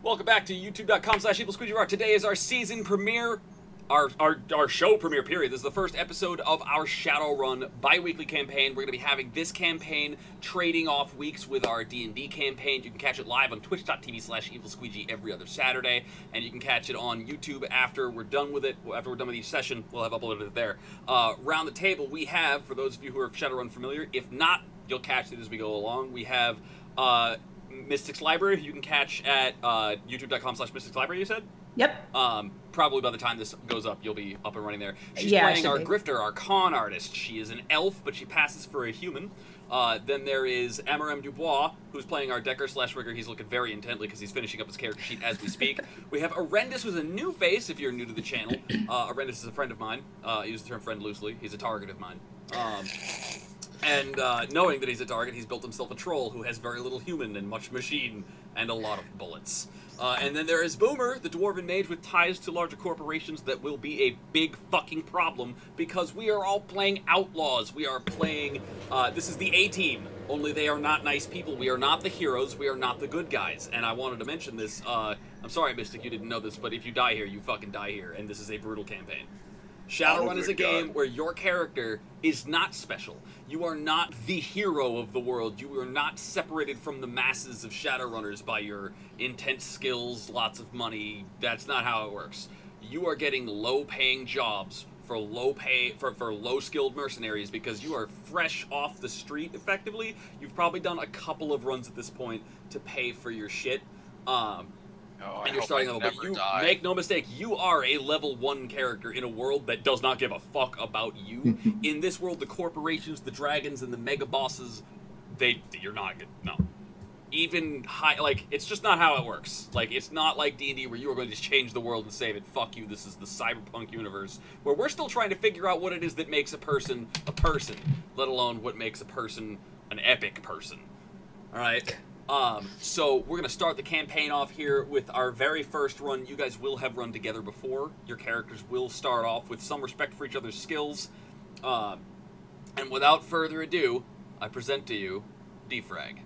Welcome back to youtube.com/evilsqueegee. Today is our season premiere, our show premiere period. This is the first episode of our Shadowrun bi-weekly campaign. We're going to be having this campaign trading off weeks with our D&D campaign. You can catch it live on twitch.tv/evilsqueegee every other Saturday, and you can catch it on YouTube after we're done with it. After we're done with each session, we'll have uploaded it there. Around the table, we have, for those of you who are Shadowrun familiar, if not, you'll catch it as we go along. We have Mystic's Library, you can catch at youtube.com/Mystic's Library, you said? Yep. Probably by the time this goes up, you'll be up and running there. She's Yeah, playing our Grifter, our con artist. She is an elf, but she passes for a human. Then there is Amarem Dubois, who's playing our Decker/Rigger. He's looking very intently because he's finishing up his character sheet as we speak. We have Arendis, who's a new face if you're new to the channel. Arendis is a friend of mine. I use the term friend loosely. He's a target of mine. And knowing that he's a target, he's built himself a troll who has very little human and much machine and a lot of bullets. And then there is Boomer, the Dwarven Mage with ties to larger corporations that will be a big fucking problem because we are all playing outlaws. We are playing, this is the A-team, only they are not nice people. We are not the heroes, we are not the good guys. And I wanted to mention this, I'm sorry Mystic, you didn't know this, but if you die here, you fucking die here, and this is a brutal campaign. Shadowrun is a game where your character is not special. You are not the hero of the world. You are not separated from the masses of Shadowrunners by your intense skills, lots of money. That's not how it works. You are getting low-paying jobs for low-skilled mercenaries because you are fresh off the street, effectively. You've probably done a couple of runs at this point to pay for your shit. And you're starting level, but you make no mistake, you are a level 1 character in a world that does not give a fuck about you. In this world, the corporations, the dragons, and the mega bosses, you're not good. No. Even high, like, it's just not how it works. Like, it's not like D&D where you are going to just change the world and save it. Fuck you, this is the cyberpunk universe, where we're still trying to figure out what it is that makes a person, let alone what makes a person an epic person. Alright? So we're going to start the campaign off here with our very first run. You guys will have run together before. Your characters will start off with some respect for each other's skills. And without further ado, I present to you Defrag.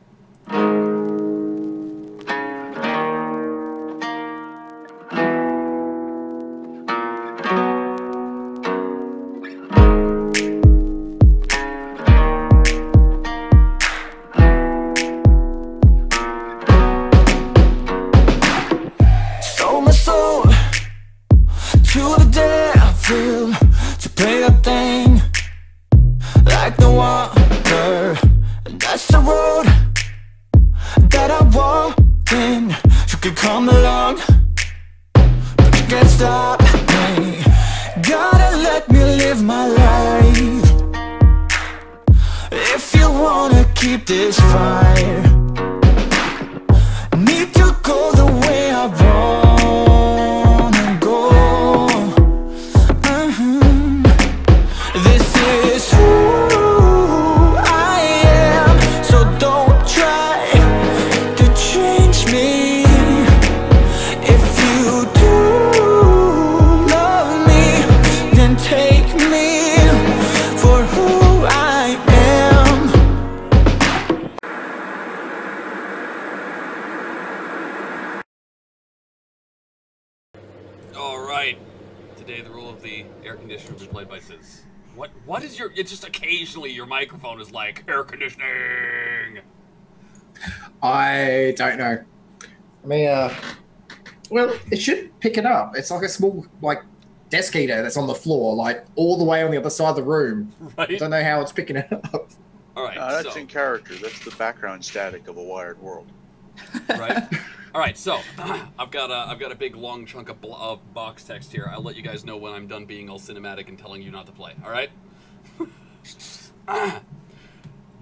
What is your... It's just occasionally your microphone is like, air conditioning! I don't know. I mean, well, it should pick it up. It's like a small, like, desk heater that's on the floor, like, all the way on the other side of the room. Right. I don't know how it's picking it up. Alright, no, that's in character. That's the background static of a wired world. Right? Alright, so, I've got a big long chunk of box text here. I'll let you guys know when I'm done being all cinematic and telling you not to play, alright?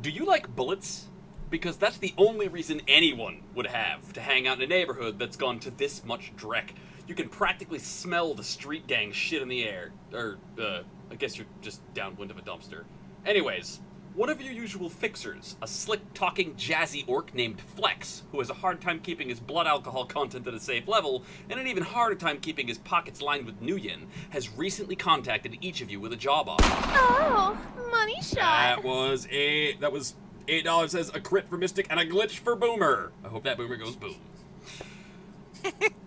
Do you like bullets? Because that's the only reason anyone would have to hang out in a neighborhood that's gone to this much dreck. You can practically smell the street gang shit in the air. Or, I guess you're just downwind of a dumpster. Anyways, one of your usual fixers, a slick-talking, jazzy orc named Flex, who has a hard time keeping his blood alcohol content at a safe level, and an even harder time keeping his pockets lined with Nuyen, has recently contacted each of you with a job offer. Oh, money shot. That was $8 as a crit for Mystic and a glitch for Boomer. I hope that Boomer goes boom.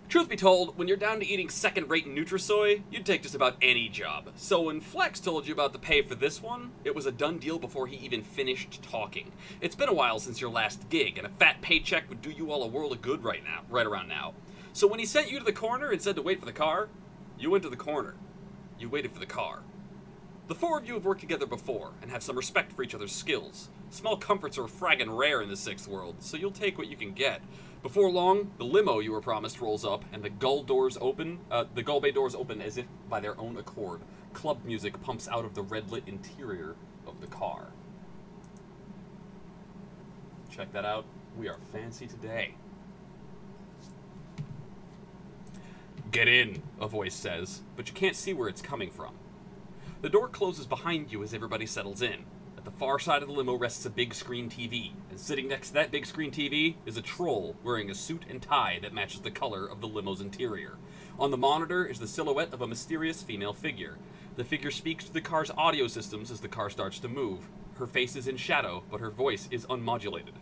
Truth be told, when you're down to eating second-rate Nutrisoy, you'd take just about any job. So when Flex told you about the pay for this one, it was a done deal before he even finished talking. It's been a while since your last gig, and a fat paycheck would do you all a world of good right around now. So when he sent you to the corner and said to wait for the car, you went to the corner. You waited for the car. The four of you have worked together before, and have some respect for each other's skills. Small comforts are fraggin' rare in the sixth world, so you'll take what you can get. Before long, the limo you were promised rolls up, and the Gull Bay doors open as if by their own accord. Club music pumps out of the red-lit interior of the car. Check that out. We are fancy today. Get in, a voice says, but you can't see where it's coming from. The door closes behind you as everybody settles in. At the far side of the limo rests a big screen TV, and sitting next to that big screen TV is a troll wearing a suit and tie that matches the color of the limo's interior. On the monitor is the silhouette of a mysterious female figure. The figure speaks to the car's audio systems as the car starts to move. Her face is in shadow, but her voice is unmodulated.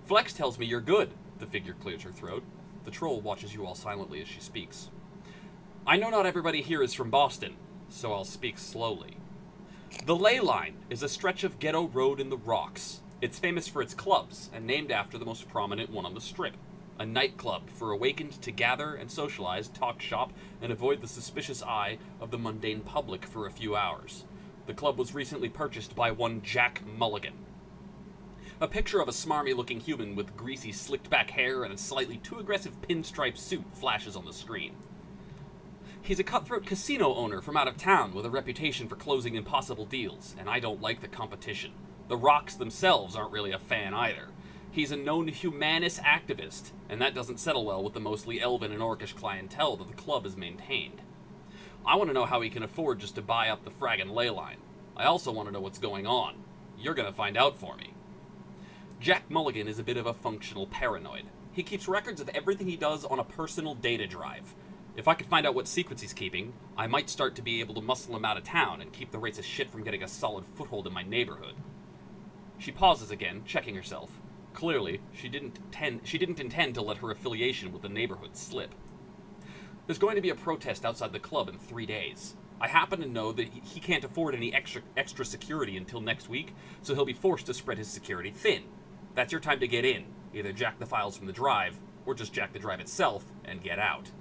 Flex tells me you're good, the figure clears her throat. The troll watches you all silently as she speaks. I know not everybody here is from Boston, so I'll speak slowly. The Ley Line is a stretch of ghetto road in the rocks. It's famous for its clubs, and named after the most prominent one on the strip. A nightclub for awakened to gather and socialize, talk shop, and avoid the suspicious eye of the mundane public for a few hours. The club was recently purchased by one Jack Mulligan. A picture of a smarmy-looking human with greasy, slicked-back hair and a slightly too aggressive pinstripe suit flashes on the screen. He's a cutthroat casino owner from out of town with a reputation for closing impossible deals, and I don't like the competition. The rocks themselves aren't really a fan either. He's a known humanist activist, and that doesn't settle well with the mostly elven and orcish clientele that the club has maintained. I want to know how he can afford just to buy up the fraggin' Ley Line. I also want to know what's going on. You're gonna find out for me. Jack Mulligan is a bit of a functional paranoid. He keeps records of everything he does on a personal data drive. If I could find out what secrets he's keeping, I might start to be able to muscle him out of town and keep the rates of shit from getting a solid foothold in my neighborhood. She pauses again, checking herself. Clearly, she didn't intend to let her affiliation with the neighborhood slip. There's going to be a protest outside the club in 3 days. I happen to know that he can't afford any extra security until next week, so he'll be forced to spread his security thin. That's your time to get in. Either jack the files from the drive, or just jack the drive itself and get out.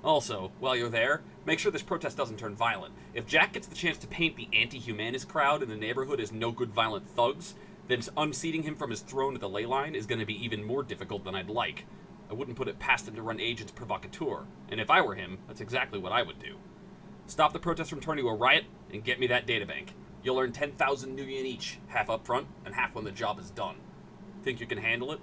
Also, while you're there, make sure this protest doesn't turn violent. If Jack gets the chance to paint the anti-humanist crowd in the neighborhood as no-good violent thugs, then unseating him from his throne at the Ley Line is going to be even more difficult than I'd like. I wouldn't put it past him to run agents provocateur, and if I were him, that's exactly what I would do. Stop the protest from turning to a riot, and get me that databank. You'll earn 10,000 nuyen each, half up front, and half when the job is done. Think you can handle it?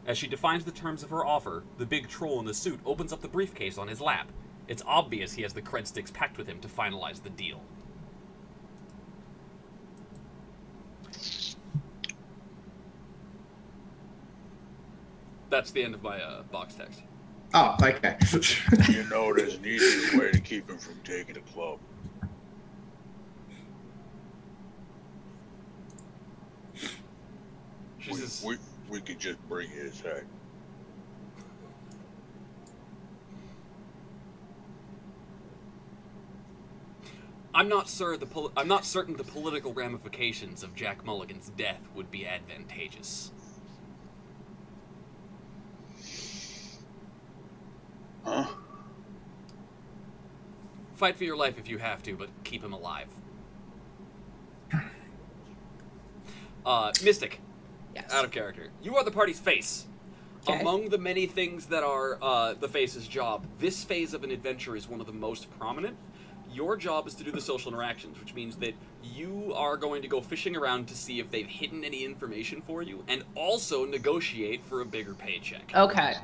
As she defines the terms of her offer, the big troll in the suit opens up the briefcase on his lap. It's obvious he has the cred sticks packed with him to finalize the deal. That's the end of my box text. Oh, okay. You know there's an easier way to keep him from taking the club. We could just bring his head. I'm not certain the political ramifications of Jack Mulligan's death would be advantageous. Huh? Fight for your life if you have to, but keep him alive. Mystic. Yes. Out of character. You are the party's face. Okay. Among the many things that are the face's job, this phase of an adventure is one of the most prominent. Your job is to do the social interactions, which means that you are going to go fishing around to see if they've hidden any information for you, and also negotiate for a bigger paycheck. Okay.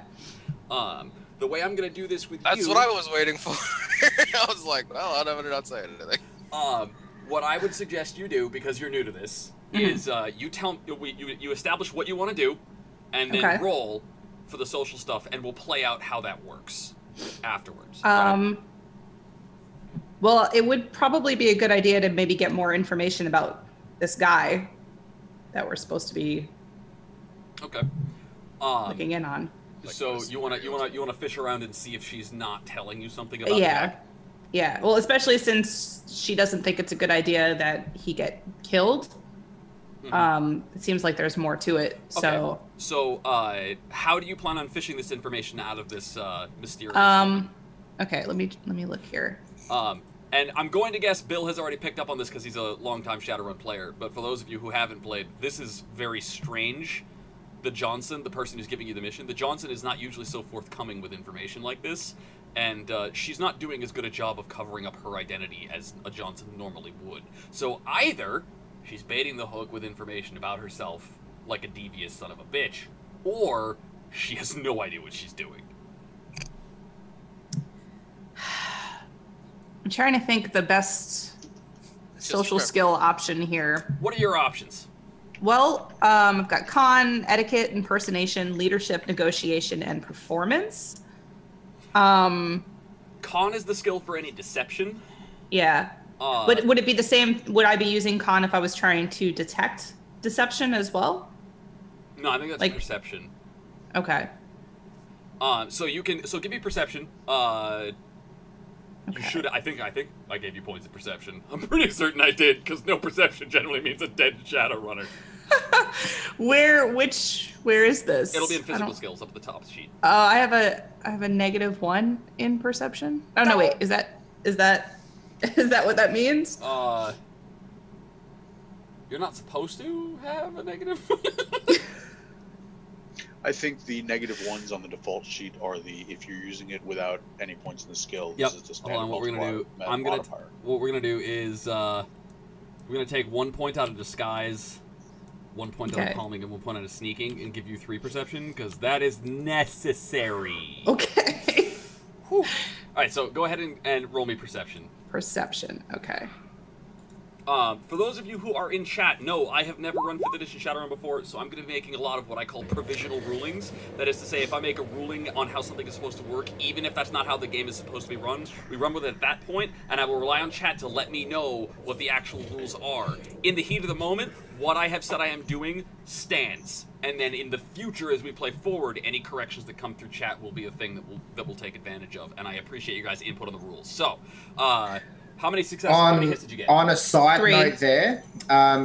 The way I'm going to do this with That's what I was waiting for. I was like, well, I better not say anything. What I would suggest you do, because you're new to this, is you establish what you want to do, and then roll for the social stuff, and we'll play out how that works afterwards. Right? Well, it would probably be a good idea to maybe get more information about this guy that we're supposed to be looking in on. So you wanna fish around and see if she's not telling you something about Yeah. Yeah. Well, especially since she doesn't think it's a good idea that he get killed. It seems like there's more to it. So. Okay. So, how do you plan on fishing this information out of this mysterious? Okay. Let me look here. And I'm going to guess Bill has already picked up on this because he's a longtime Shadowrun player. But for those of you who haven't played, this is very strange. The Johnson, the person who's giving you the mission, the Johnson is not usually so forthcoming with information like this, and she's not doing as good a job of covering up her identity as a Johnson normally would. So either she's baiting the hook with information about herself like a devious son of a bitch, or she has no idea what she's doing. I'm trying to think the best social skill option here. What are your options? Well, I've got con, etiquette, impersonation, leadership, negotiation, and performance. Con is the skill for any deception. Yeah. Would it be the same? Would I be using con if I was trying to detect deception as well? No, I think that's perception. Okay. So give me perception. You should. I think I gave you points of perception. I'm pretty certain I did, because no perception generally means a dead Shadowrunner. Where is this? It'll be in physical skills up at the top of the sheet. I have a -1 in perception. Oh no, wait. Is that what that means? You're not supposed to have a negative. I think the -1s on the default sheet are if you're using it without any points in the skill. Yep. This is just Hold on. What we're gonna do? What we're gonna do is we're gonna take 1 point out of disguise, 1 point out of calming, and 1 point out of sneaking, and give you 3 perception because that is necessary. Okay. Whew. All right. So go ahead and roll me perception. Perception. Okay. For those of you who are in chat, no, I have never run 5th edition Shadowrun before, so I'm going to be making a lot of what I call provisional rulings. That is to say, if I make a ruling on how something is supposed to work, even if that's not how the game is supposed to be run, we run with it at that point, and I will rely on chat to let me know what the actual rules are. In the heat of the moment, what I have said I am doing stands. And then in the future, as we play forward, any corrections that come through chat will be a thing that we'll take advantage of, and I appreciate you guys' input on the rules. So, how many successes, how many hits did you get? On a side 3. note there,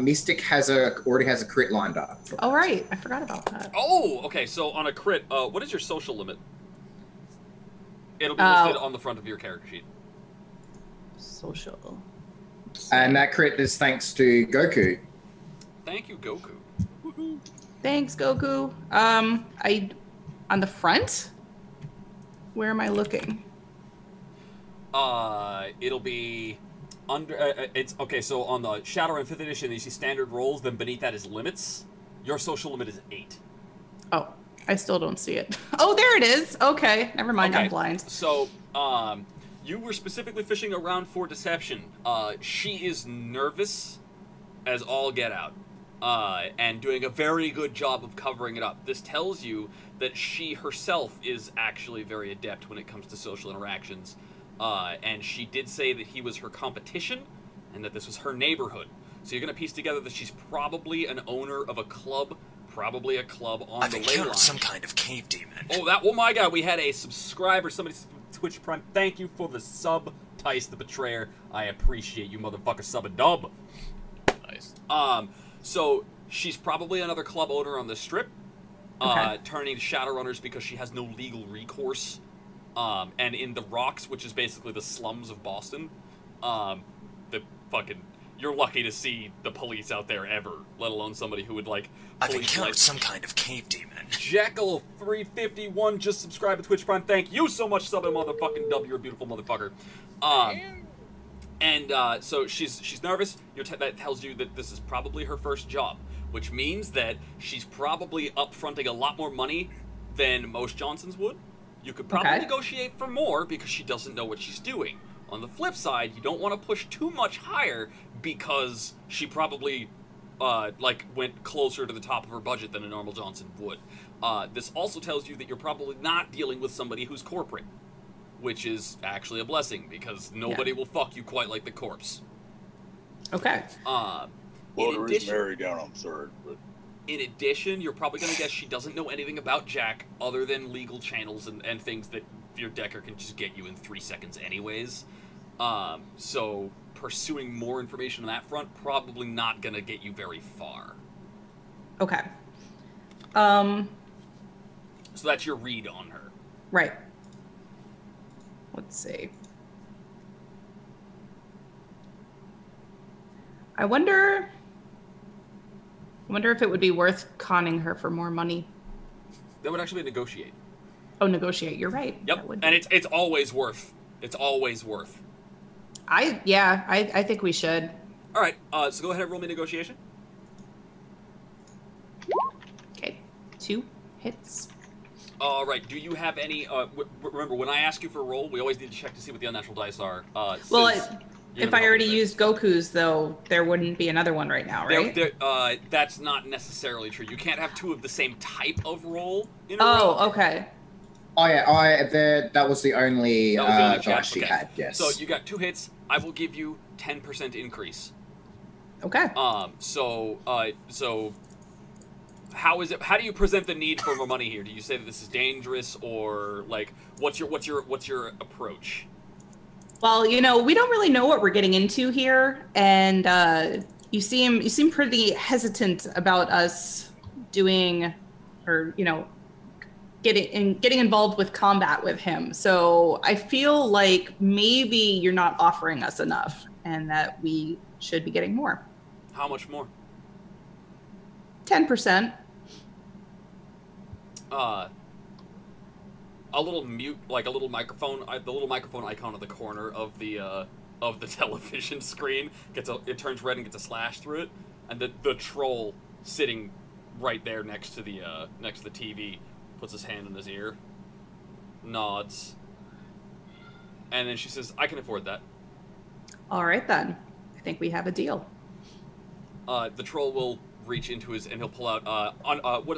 Mystic already has a crit lined up. Oh, right. I forgot about that. Oh, okay. So on a crit, what is your social limit? It'll be listed on the front of your character sheet. Social. And that crit is thanks to Goku. Thank you, Goku. Woohoo. Thanks, Goku. On the front? Where am I looking? It'll be under. It's okay. So on the Shadowrun 5th edition, you see standard rolls. Then beneath that is limits. Your social limit is 8. Oh, I still don't see it. Oh, there it is. Okay, never mind. Okay. I'm blind. So, you were specifically fishing around for deception. She is nervous as all get out, and doing a very good job of covering it up. This tells you that she herself is actually very adept when it comes to social interactions. And she did say that he was her competition, and that this was her neighborhood. So you're going to piece together that she's probably an owner of a club, probably a club on the ley line. Some kind of cave demon. Oh my God, we had a subscriber, somebody Twitch Prime. Thank you for the sub, Tice the Betrayer. I appreciate you, motherfucker, sub a dub. Nice. So she's probably another club owner on the strip, turning to Shadowrunners because she has no legal recourse. And in the Rocks, which is basically the slums of Boston, you're lucky to see the police out there ever, let alone somebody who would I've encountered some kind of cave demon. Jekyll 351 just subscribed to Twitch Prime. Thank you so much, sub and motherfucking dub. You're a beautiful motherfucker. So she's nervous. That tells you that this is probably her first job, which means that she's probably upfronting a lot more money than most Johnsons would. You could probably negotiate for more because she doesn't know what she's doing. On the flip side, you don't want to push too much higher because she probably went closer to the top of her budget than a normal Johnson would. This also tells you that you're probably not dealing with somebody who's corporate, which is actually a blessing because nobody will fuck you quite like the corpse. Okay. Well, there is Mary down on 3rd, but In addition, you're probably going to guess she doesn't know anything about Jack other than legal channels and things that your Decker can just get you in 3 seconds anyways. So pursuing more information on that front, probably not going to get you very far. Okay. So that's your read on her. Right. Let's see. I wonder if it would be worth conning her for more money. That would actually be negotiate. Oh, negotiate. You're right. Yep. And it's always worth. It's always worth. I think we should. All right. So go ahead and roll me negotiation. Okay. 2 hits. All right. Do you have any? Remember, when I ask you for a roll, we always need to check to see what the unnatural dice are. Well, if I already used Goku's, though, there wouldn't be another one right now, right? That's not necessarily true. You can't have 2 of the same type of roll in a row. Oh, okay. Oh yeah, that was the only dice she Okay. had. Yes. So you got 2 hits. I will give you 10% increase. Okay. So how is it? How do you present the need for more money here? Do you say that this is dangerous, or like what's your approach? Well, we don't really know what we're getting into here, and you seem pretty hesitant about us doing, or getting involved with combat with him. So I feel like maybe you're not offering us enough, and that we should be getting more. How much more? 10%. A little mute, like a little microphone. The little microphone icon at the corner of the television screen it turns red and gets a slash through it, and the troll sitting right there next to the TV puts his hand in his ear, nods, and then she says, "I can afford that." All right then, I think we have a deal. The troll will reach into his and he'll pull out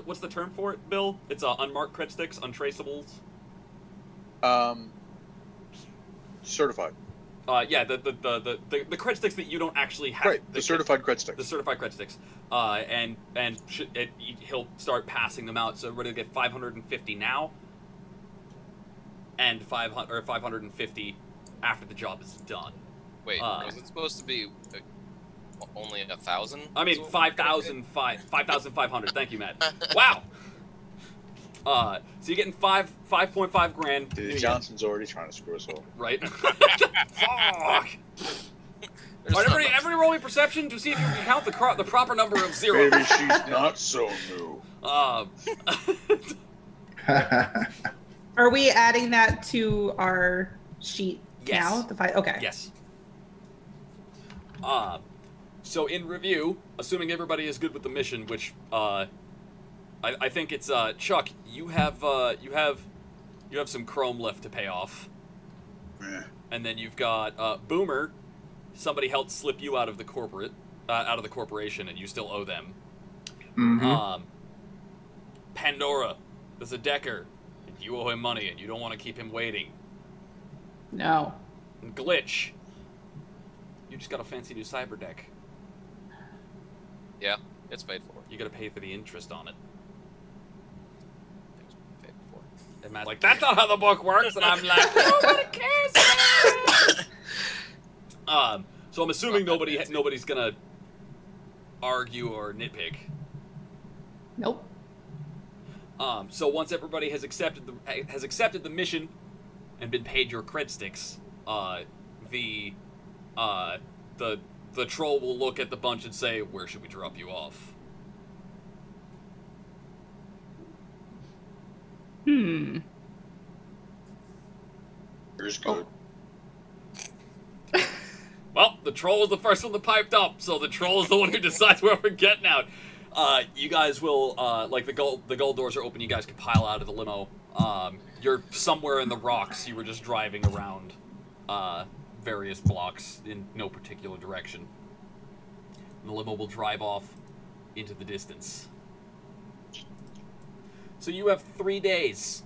what's the term for it, Bill? It's unmarked cred sticks, untraceables. Certified. Yeah, the cred sticks that you don't actually have. Right, the certified cred sticks. The certified cred sticks. And he'll start passing them out. So everybody will get 550 now, and 550 after the job is done. Wait, was it supposed to be only 1,000? I mean 5,500. Thank you, Matt. Wow. So you're getting 5.5 grand. Dude, Johnson's already trying to screw us all. Right? Fuck. Alright, everybody roll me perception to see if you can count the proper number of zeros. Maybe she's not so new. Are we adding that to our sheet now? Okay. Yes. So in review, assuming everybody is good with the mission, which I think it's Chuck. You have some chrome left to pay off, and then you've got Boomer. Somebody helped slip you out of the corporation, and you still owe them. Mm-hmm. Pandora, there's a Decker, and you owe him money, and you don't want to keep him waiting. No. And Glitch, you just got a fancy new cyber deck. Yeah, it's paid for. You got to pay for the interest on it. It's paid for. And Matt's like, that's not how the book works, and I'm like, nobody cares. So I'm assuming nobody's gonna argue or nitpick. Nope. So once everybody has accepted the mission and been paid your cred sticks, the troll will look at the bunch and say, "Where should we drop you off?" Here's good. Well, the troll is the first one that piped up, so the troll is the one who decides where we're getting out. You guys will, like the gold doors are open, you guys can pile out of the limo. You're somewhere in the rocks, you were just driving around various blocks in no particular direction. And the limo will drive off into the distance. So you have 3 days.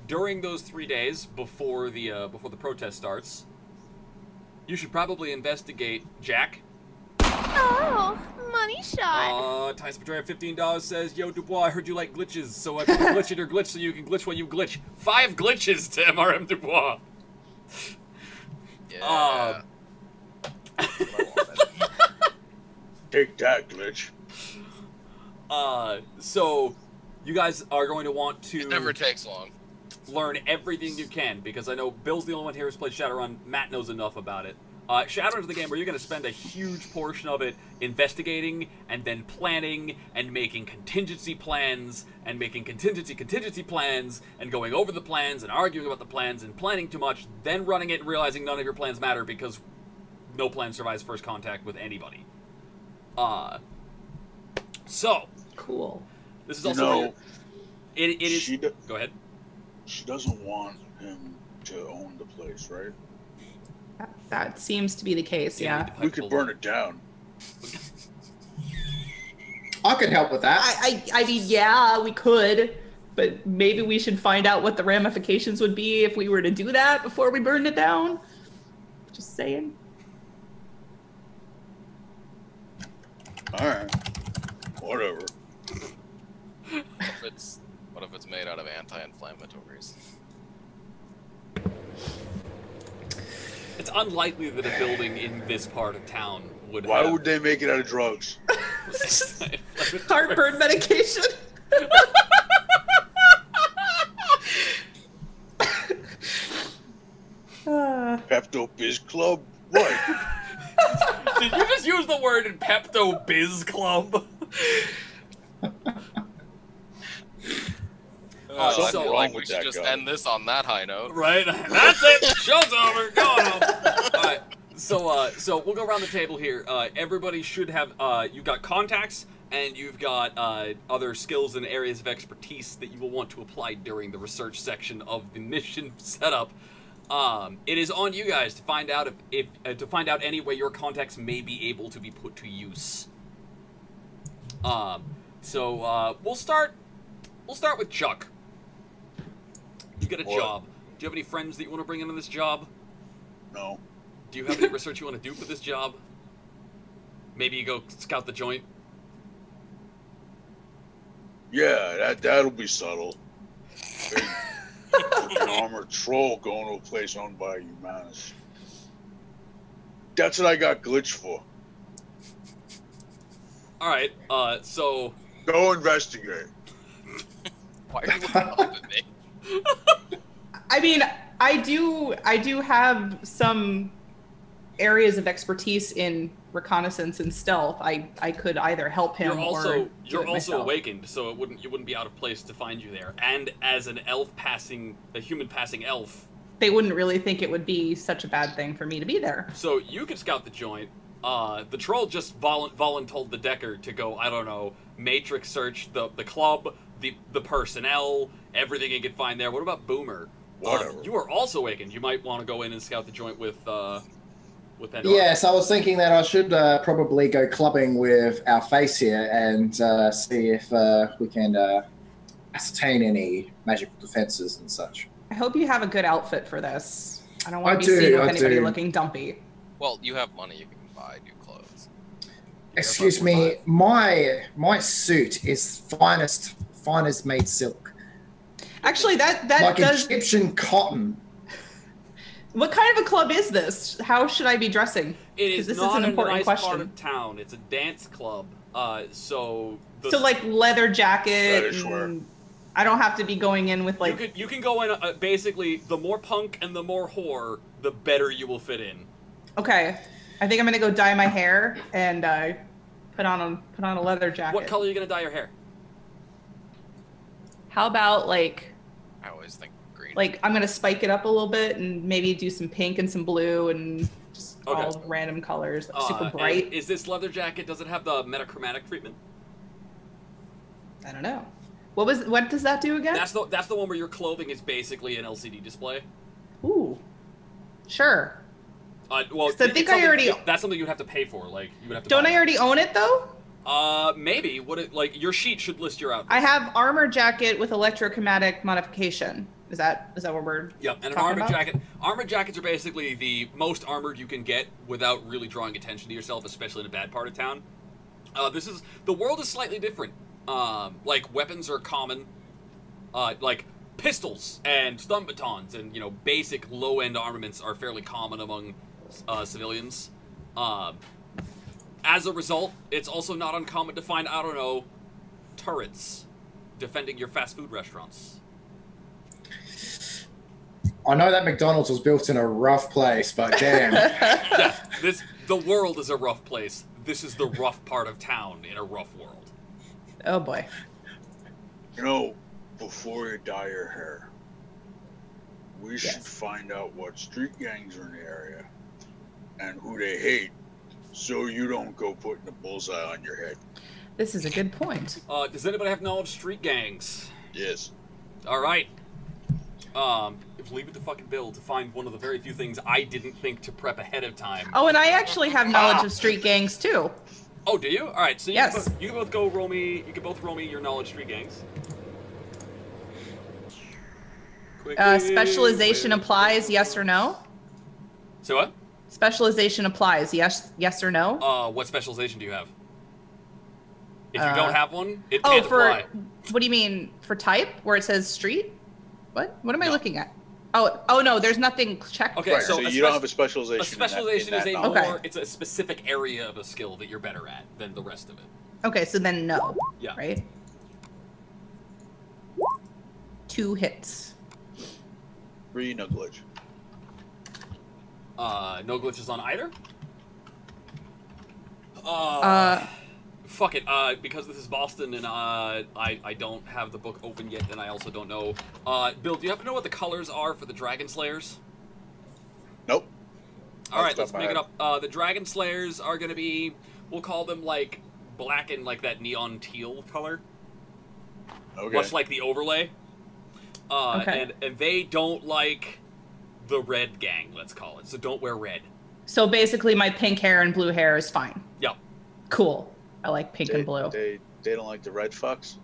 During those 3 days, before the protest starts, you should probably investigate Jack. Oh, money money shot. Tyson Betrayer $15 says, "Yo, Dubois, I heard you like glitches, so I put a glitch in your glitch so you can glitch while you glitch." 5 glitches to MRM Dubois. Yeah. Take that, glitch. So you guys are going to want to It never takes long. learn everything you can, because I know Bill's the only one here who's played Shadowrun. Matt knows enough about it. Shadowrun's the game where you're going to spend a huge portion of it investigating and then planning and making contingency plans and making contingency plans and going over the plans and arguing about the plans and planning too much, then running it and realizing none of your plans matter because no plan survives first contact with anybody. So Cool. this is also where it is. Go ahead. She doesn't want him to own the place, right? That seems to be the case, yeah. We could burn it down. I could help with that. I mean, yeah, we could, but maybe we should find out what the ramifications would be if we were to do that before we burned it down. Just saying. Alright. Whatever. What if it's made out of anti-inflammatories? It's unlikely that a building in this part of town would Why have... would they make it out of drugs? Heartburn medication. Pepto-Biz Club? What? Did you just use the word Pepto-Biz Club? I Something feel wrong like we with should that just guy. end this on that high note. Right? That's it! Show's over! Going home! Alright, so we'll go around the table here. Everybody should have, you've got contacts, and you've got other skills and areas of expertise that you will want to apply during the research section of the mission setup. It is on you guys to find out if any way your contacts may be able to be put to use. We'll start with Chuck. You get a job. Do you have any friends that you want to bring into this job? No. Do you have any research you want to do for this job? Maybe you go scout the joint? Yeah, that'll be subtle. Hey, an armored troll going to a place owned by humanists. That's what I got glitch for. Alright, so... Go investigate. Why are you looking up at me? I mean, I do have some areas of expertise in reconnaissance and stealth. I could either help him or you're also myself. awakened, so it wouldn't be out of place to find you there. And as a human passing elf, they wouldn't really think it would be such a bad thing for me to be there. so you could scout the joint. The troll just told the Decker to go, I don't know, matrix search the club, the personnel, everything he could find there. What about Boomer? Whatever. You are also awakened. You might want to go in and scout the joint with Pandora. Yes, I was thinking that I should probably go clubbing with our face here and see if we can ascertain any magical defenses and such. I hope you have a good outfit for this. I don't want I to be do, seen with I do. anybody looking dumpy. Well, you have money. You can buy new clothes. Excuse me, my suit is finest made silk. Actually, that Like does. Egyptian cotton. What kind of a club is this? How should I be dressing? It is this not is an a important nice question. part of town. It's a dance club. So like leather jacket. That is sure. And I don't have to be going in with like. you can go in. Basically, the more punk and the more whore, the better you will fit in. Okay, I think I'm gonna go dye my hair and put on a leather jacket. What color are you gonna dye your hair? How about like I always think green. I'm gonna spike it up a little bit and maybe do some pink and some blue and just Okay. all random colors, super And bright. is this leather jacket? Does it have the metachromatic treatment? I don't know. What does that do again? That's the one where your clothing is basically an LCD display. Ooh, sure. Well, So I think I already. That's something you'd have to pay for. Like you would have to. Don't buy I already own it though? Maybe. Your sheet should list your outfit. I have armor jacket with electrochromatic modification. Is that what we're? Yep, and an talking armored about? jacket. Armored jackets are basically the most armored you can get without really drawing attention to yourself, especially in a bad part of town. The world is slightly different. Like, weapons are common. Like, pistols and stun batons and, basic low-end armaments are fairly common among civilians. As a result, it's also not uncommon to find, I don't know, turrets defending your fast food restaurants. I know that McDonald's was built in a rough place, but damn. Yeah, the world is a rough place. This is the rough part of town in a rough world. Oh boy. Before you dye your hair, we should find out what street gangs are in the area and who they hate, so you don't go putting a bullseye on your head. This is a good point. Does anybody have knowledge of street gangs? Yes. All right. Leave it to fucking Bill to find one of the very few things I didn't think to prep ahead of time. Oh, and I actually have knowledge of street gangs too. Oh, do you? All right. So yes. You can both go roll me. You can both roll me your knowledge street gangs. Specialization applies, yes or no? So what? Specialization applies, yes or no? What specialization do you have? If you don't have one, it can't apply. What do you mean, for type, where it says street? What am I looking at? Oh no, there's nothing checked. Okay, so you don't have a specialization. A specialization is it's a specific area of a skill that you're better at than the rest of it. Okay, so then no. Yeah. Right? 2 hits. 3 no glitch. No glitches on either? Fuck it, because this is Boston and I don't have the book open yet, and I also don't know. Bill, do you happen to know what the colors are for the Dragon Slayers? Nope. Alright, let's make it up. The Dragon Slayers are gonna be, we'll call them like black and like that neon teal color. Okay. Much like the overlay. And they don't like the red gang, let's call it. So don't wear red. So basically my pink hair and blue hair is fine. Yep. Cool. I like pink and blue. They don't like the red fucks?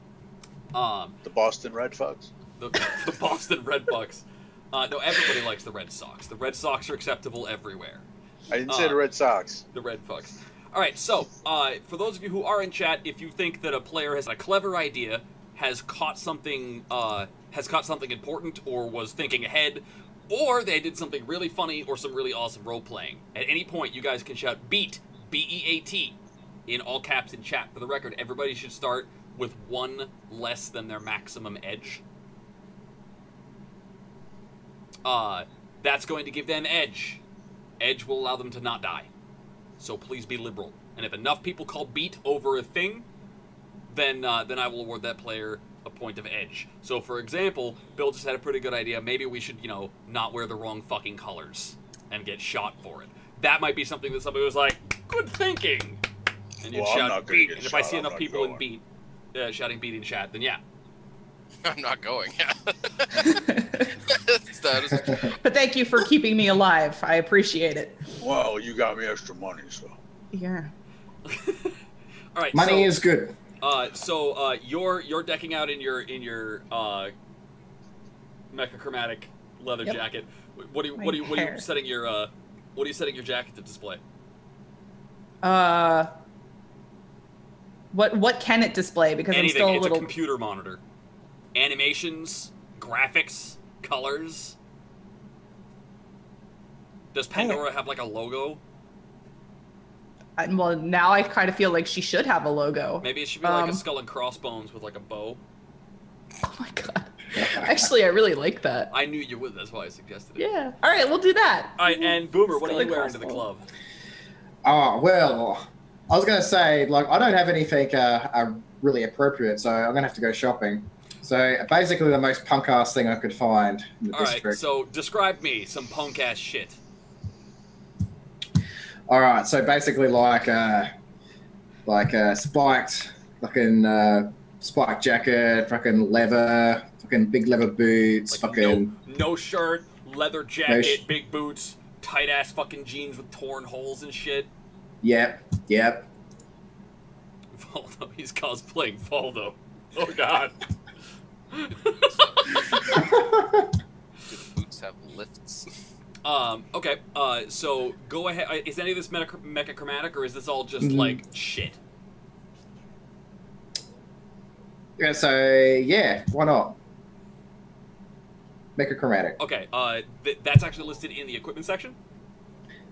The Boston Red Fucks? The Boston Red Fucks. No, everybody likes the Red Sox. The Red Sox are acceptable everywhere. I didn't say the Red Sox. The Red Fucks. Alright, so, for those of you who are in chat, if you think that a player has a clever idea, has caught something important, or was thinking ahead, or they did something really funny or some really awesome role-playing, at any point you guys can shout BEAT, B-E-A-T, in all caps in chat. For the record, everybody should start with 1 less than their maximum edge. That's going to give them edge. Edge will allow them to not die. So please be liberal. And if enough people call beat over a thing, then I will award that player a point of edge. So for example, Bill just had a pretty good idea. Maybe we should, not wear the wrong fucking colors and get shot for it. That might be something that somebody was like, good thinking. And you'd shout beat. And if I see enough people in beat, shouting beat in chat, then yeah. I'm not going. Yeah. But thank you for keeping me alive. I appreciate it. Well, you got me extra money, so. Yeah. All right. Money is good. So you're decking out in your mecha-chromatic leather jacket. What are you setting your jacket to display? What can it display? Because anything. I'm still a It's little... a computer monitor. Animations, graphics, colors. Does Pandora have like a logo? Well, now I kind of feel like she should have a logo. Maybe it should be like a skull and crossbones with like a bow. Oh my god. Actually, I really like that. I knew you would. That's why I suggested it. Yeah. All right, we'll do that. All right, and Boomer, what are you wearing to the club? Oh, well, I was going to say, I don't have anything really appropriate, so I'm going to have to go shopping. So basically the most punk-ass thing I could find in the district. All right, so describe me some punk-ass shit. All right, so basically spiked, fucking spiked jacket, fucking leather, fucking big leather boots, fucking... No shirt, leather jacket, big boots, tight-ass fucking jeans with torn holes and shit. Yep. Valdo, he's cosplaying Valdo. Oh, God. Do boots have lifts? Okay, so go ahead. Is any of this mecha chromatic, or is this all just, like, shit? Yeah, so yeah, why not? Make it chromatic. Okay, that's actually listed in the equipment section.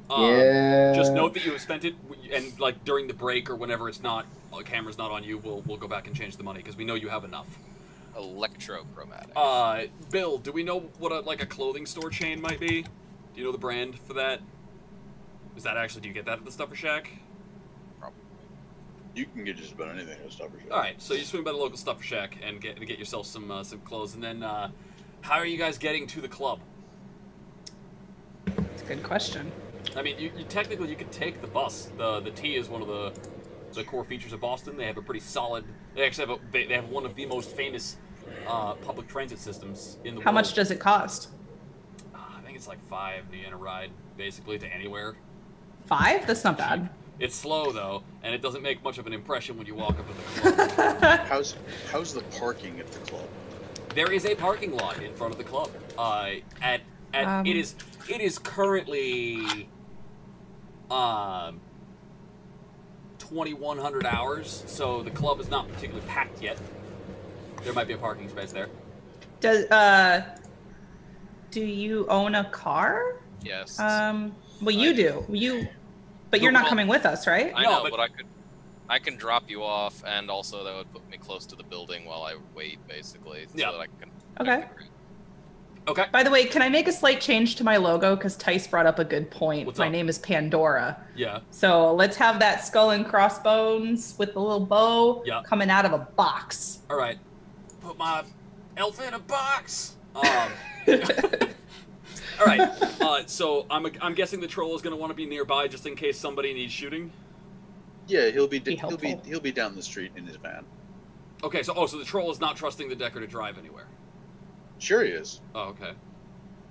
Yeah. Just note that you have spent it, and like during the break or whenever it's not, camera's not on you, we'll go back and change the money because we know you have enough. Electrochromatic. Bill, do we know what a clothing store chain might be? Do you know the brand for that? Is that actually, do you get that at the Stuffer Shack? Probably. You can get just about anything at a Stuffer Shack. All right, so you swing by the local Stuffer Shack and get yourself some clothes, and then how are you guys getting to the club? That's a good question. I mean, you technically you could take the bus. The T is one of the core features of Boston. They have a pretty solid. They actually have one of the most famous public transit systems in the world. How much does it cost? I think it's like $5 yen a ride, basically to anywhere. 5? That's not bad. It's slow though, and it doesn't make much of an impression when you walk up to the club. How's the parking at the club? There is a parking lot in front of the club. It is currently 2,100 hours, so the club is not particularly packed yet. There might be a parking space there. Do you own a car? Yes. Well, you do. But you're not coming with us, right? I know, but I can drop you off, and also that would put me close to the building while I wait, basically, so that I can. Okay. Okay. By the way, can I make a slight change to my logo? Because Tice brought up a good point. What's my up? name is Pandora. Yeah. So let's have that skull and crossbones with the little bow coming out of a box. All right. Put my elf in a box. All right. So I'm guessing the troll is going to want to be nearby just in case somebody needs shooting. Yeah, he'll be down the street in his van. Okay. So the troll is not trusting the Decker to drive anywhere. Sure he is. Oh, okay.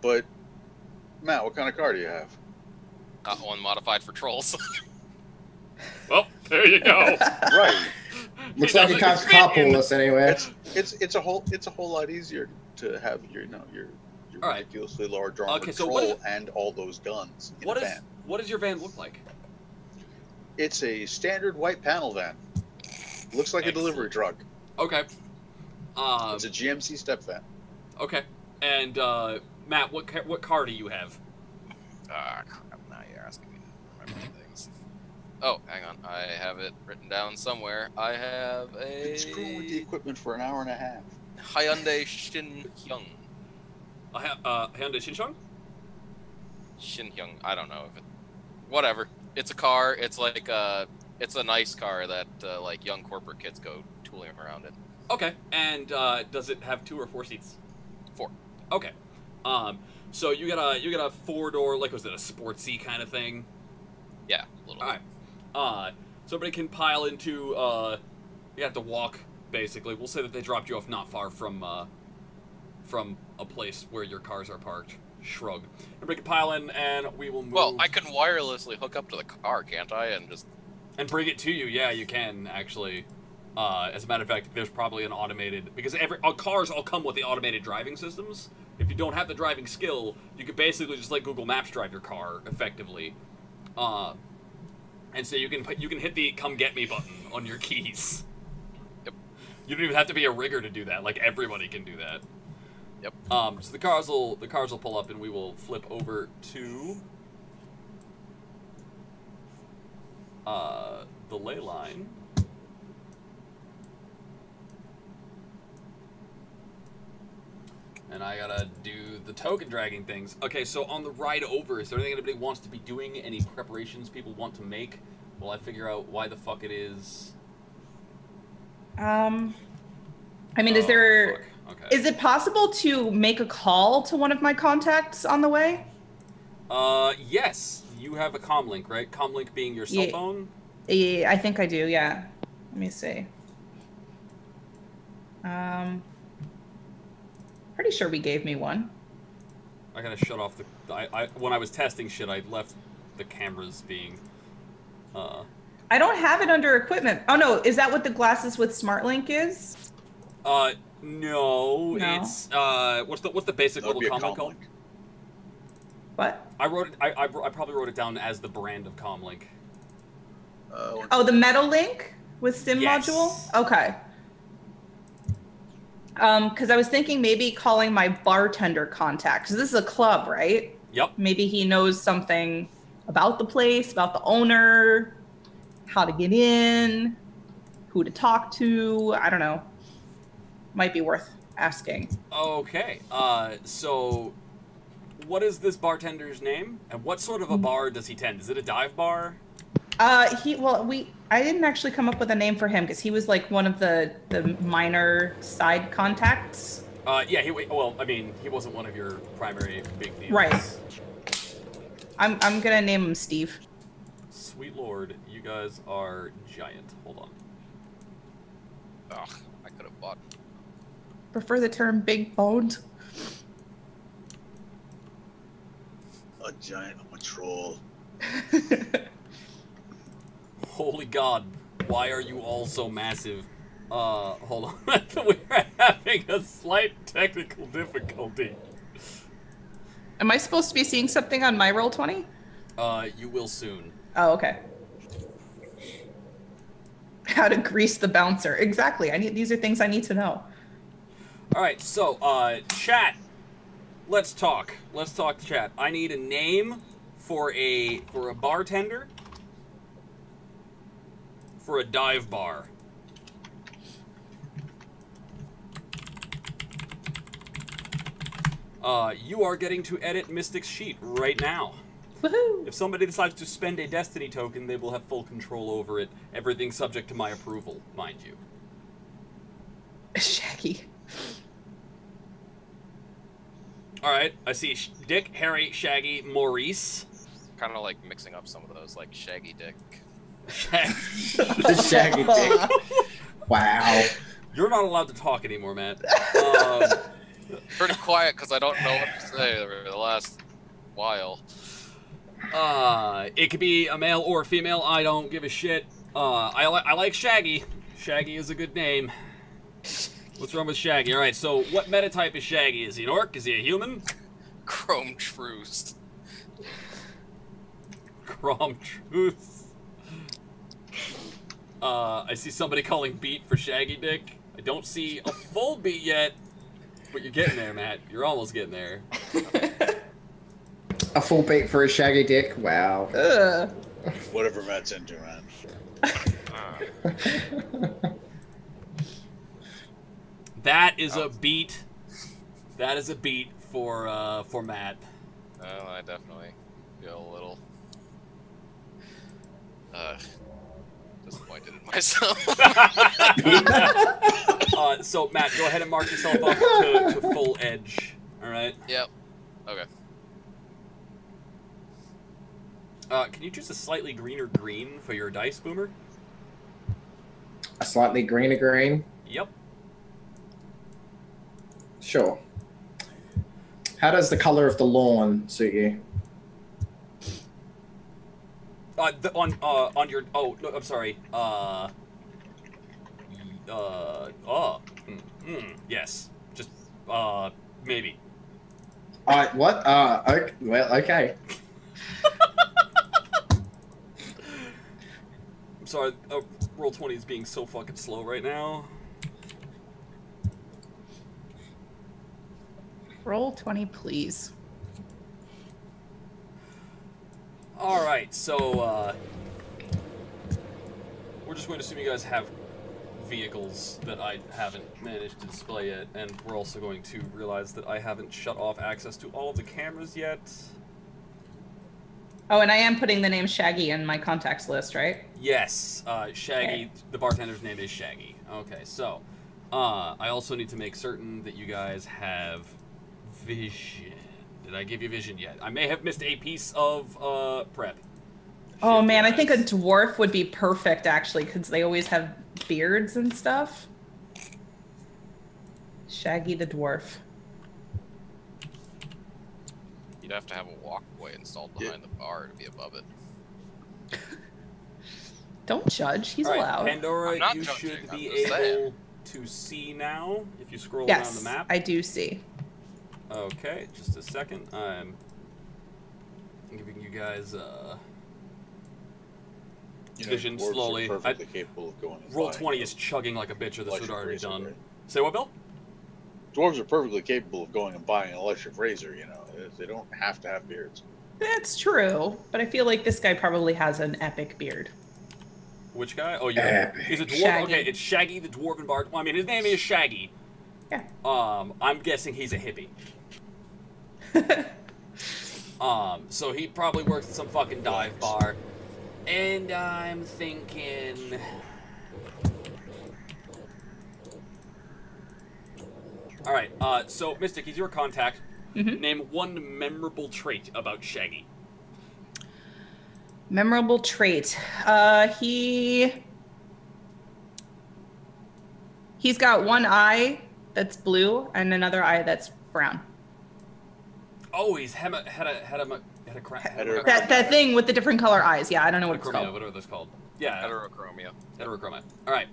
But Matt, what kind of car do you have? One modified for trolls. Well, there you go. Right. Looks like he can't carpool us anywhere. It's a whole lot easier to have your ridiculously large armored troll and all those guns in a van. What does your van look like? It's a standard white panel van. Looks like a delivery truck. Okay. It's a GMC step van. Okay. And Matt, what car do you have? Crap! Now you're asking me to remember things. Oh, hang on. I have it written down somewhere. I have a. Been screwing with the equipment for an hour and a half. Hyundai Shinhyung. Hyundai Shinhyung? Shinhyung. I don't know if it. Whatever. It's a car. It's like it's a nice car that like young corporate kids go tooling around in. Okay. And does it have 2 or 4 seats? 4. Okay. So you got a 4-door, like, was it a sportsy kind of thing? Yeah, a little. All right. Somebody can pile into. You have to walk basically. We'll say that they dropped you off not far from a place where your cars are parked. Shrug. Everybody can pile in, and we will move. Well, I can wirelessly hook up to the car, can't I? And bring it to you. Yeah, you can actually. As a matter of fact, there's probably an automated, because cars all come with the automated driving systems. If you don't have the driving skill, you could basically just let Google Maps drive your car effectively. And so you can hit the "Come Get Me" button on your keys. Yep. You don't even have to be a rigger to do that. Like, everybody can do that. Yep. So the cars will pull up, and we will flip over to the ley line. And I gotta do the token dragging things. Okay, so on the ride over, is there anything anybody wants to be doing? Any preparations people want to make? While I figure out why the fuck it is. I mean, is there? Okay. Is it possible to make a call to one of my contacts on the way? Yes. You have a comlink, right? Comlink being your cell phone? Yeah, I think I do, yeah. Let me see. Pretty sure we gave me one. I gotta shut off the... when I was testing shit, I left the cameras being... I don't have it under equipment. Oh, no. Is that what the glasses with SmartLink is? No. It's... what's the basic little comlink called? What? I wrote it... I probably wrote it down as the brand of comlink. Oh, the metal link with SIM module? Okay. Because I was thinking maybe calling my bartender contact. Because this is a club, right? Yep. Maybe he knows something about the place, about the owner, how to get in, who to talk to. I don't know. Might be worth asking. Okay. So what is this bartender's name? And what sort of a bar does he tend? Is it a dive bar? I didn't actually come up with a name for him because he was like one of the minor side contacts. Yeah, he wasn't one of your primary big deals. Right. I'm gonna name him Steve. Sweet Lord, you guys are giant. Hold on. Ugh, I could have bought. Prefer the term big boned. A giant, I'm a troll. Holy God, why are you all so massive? Hold on. We're having a slight technical difficulty. Am I supposed to be seeing something on my Roll20? You will soon. Oh, okay. How to grease the bouncer. Exactly. These are things I need to know. All right, so chat. Let's talk. Let's talk to chat. I need a name for a bartender for a dive bar. You are getting to edit Mystic's sheet right now. Woohoo! If somebody decides to spend a destiny token, they will have full control over it. Everything subject to my approval, mind you. Shaggy. Alright, I see Dick, Harry, Shaggy, Maurice. Kind of like mixing up some of those, like Shaggy Dick. The Shaggy Dick. Wow. You're not allowed to talk anymore, Matt. Pretty quiet because I don't know what to say over the last while. It could be a male or a female. I don't give a shit. I like Shaggy. Shaggy is a good name. What's wrong with Shaggy? All right, so what meta type is Shaggy? Is he an orc? Is he a human? Chrome Truce. Chrome Truce. I see somebody calling beat for Shaggy Dick. I don't see a full beat yet, but you're getting there, Matt. You're almost getting there. A full beat for a Shaggy Dick? Wow. Whatever Matt's into, man. That is a beat. That is a beat for Matt. Well, I definitely feel a little disappointed in myself. So Matt, go ahead and mark yourself up to full edge. All right. Yep. Okay. Can you choose a slightly greener green for your dice, Boomer? A slightly greener green? Yep. Sure. How does the color of the lawn suit you? On your no, I'm sorry. Yes. Just maybe. What? Okay, well, okay. I'm sorry. Roll20 is being so fucking slow right now. Roll20, please. All right, so we're just going to assume you guys have vehicles that I haven't managed to display yet, and we're also going to realize that I haven't shut off access to all of the cameras yet. Oh, and I am putting the name Shaggy in my contacts list, right? Yes, Shaggy, Okay. the bartender's name is Shaggy. Okay, so I also need to make certain that you guys have vision. Did I give you vision yet? I may have missed a piece of prep. Oh Shit, man, I guys. think a dwarf would be perfect actually, because they always have beards and stuff. Shaggy the dwarf. You'd have to have a walkway installed behind the bar to be above it. Don't judge, he's All right, allowed. Pandora, I'm not you judging, should I'm be just saying. able to see now if you scroll down Yes, the map. I do see. Okay, just a second. I'm giving you guys vision dwarves are slowly. perfectly capable of going. Roll20 is chugging like a bitch, or this Electric would already razor, done. right? Say what, Bill? Dwarves are perfectly capable of going and buying an electric razor, you know. They don't have to have beards. That's true, but I feel like this guy probably has an epic beard. Which guy? Oh, yeah. He's a dwarf. Shaggy. Okay, it's Shaggy the Dwarven Bard. Well, I mean, his name is Shaggy. Yeah. I'm guessing he's a hippie. So he probably works at some fucking dive bar. And I'm thinking... Alright, so Mystic, he's your contact. Mm-hmm. Name one memorable trait about Shaggy. Memorable trait. He's got one eye that's blue and another eye that's brown. Oh, he's that thing with the different color eyes. Yeah, I don't know what it's called. Whatever that's called. Yeah. Heterochromia. Heterochromia. All right.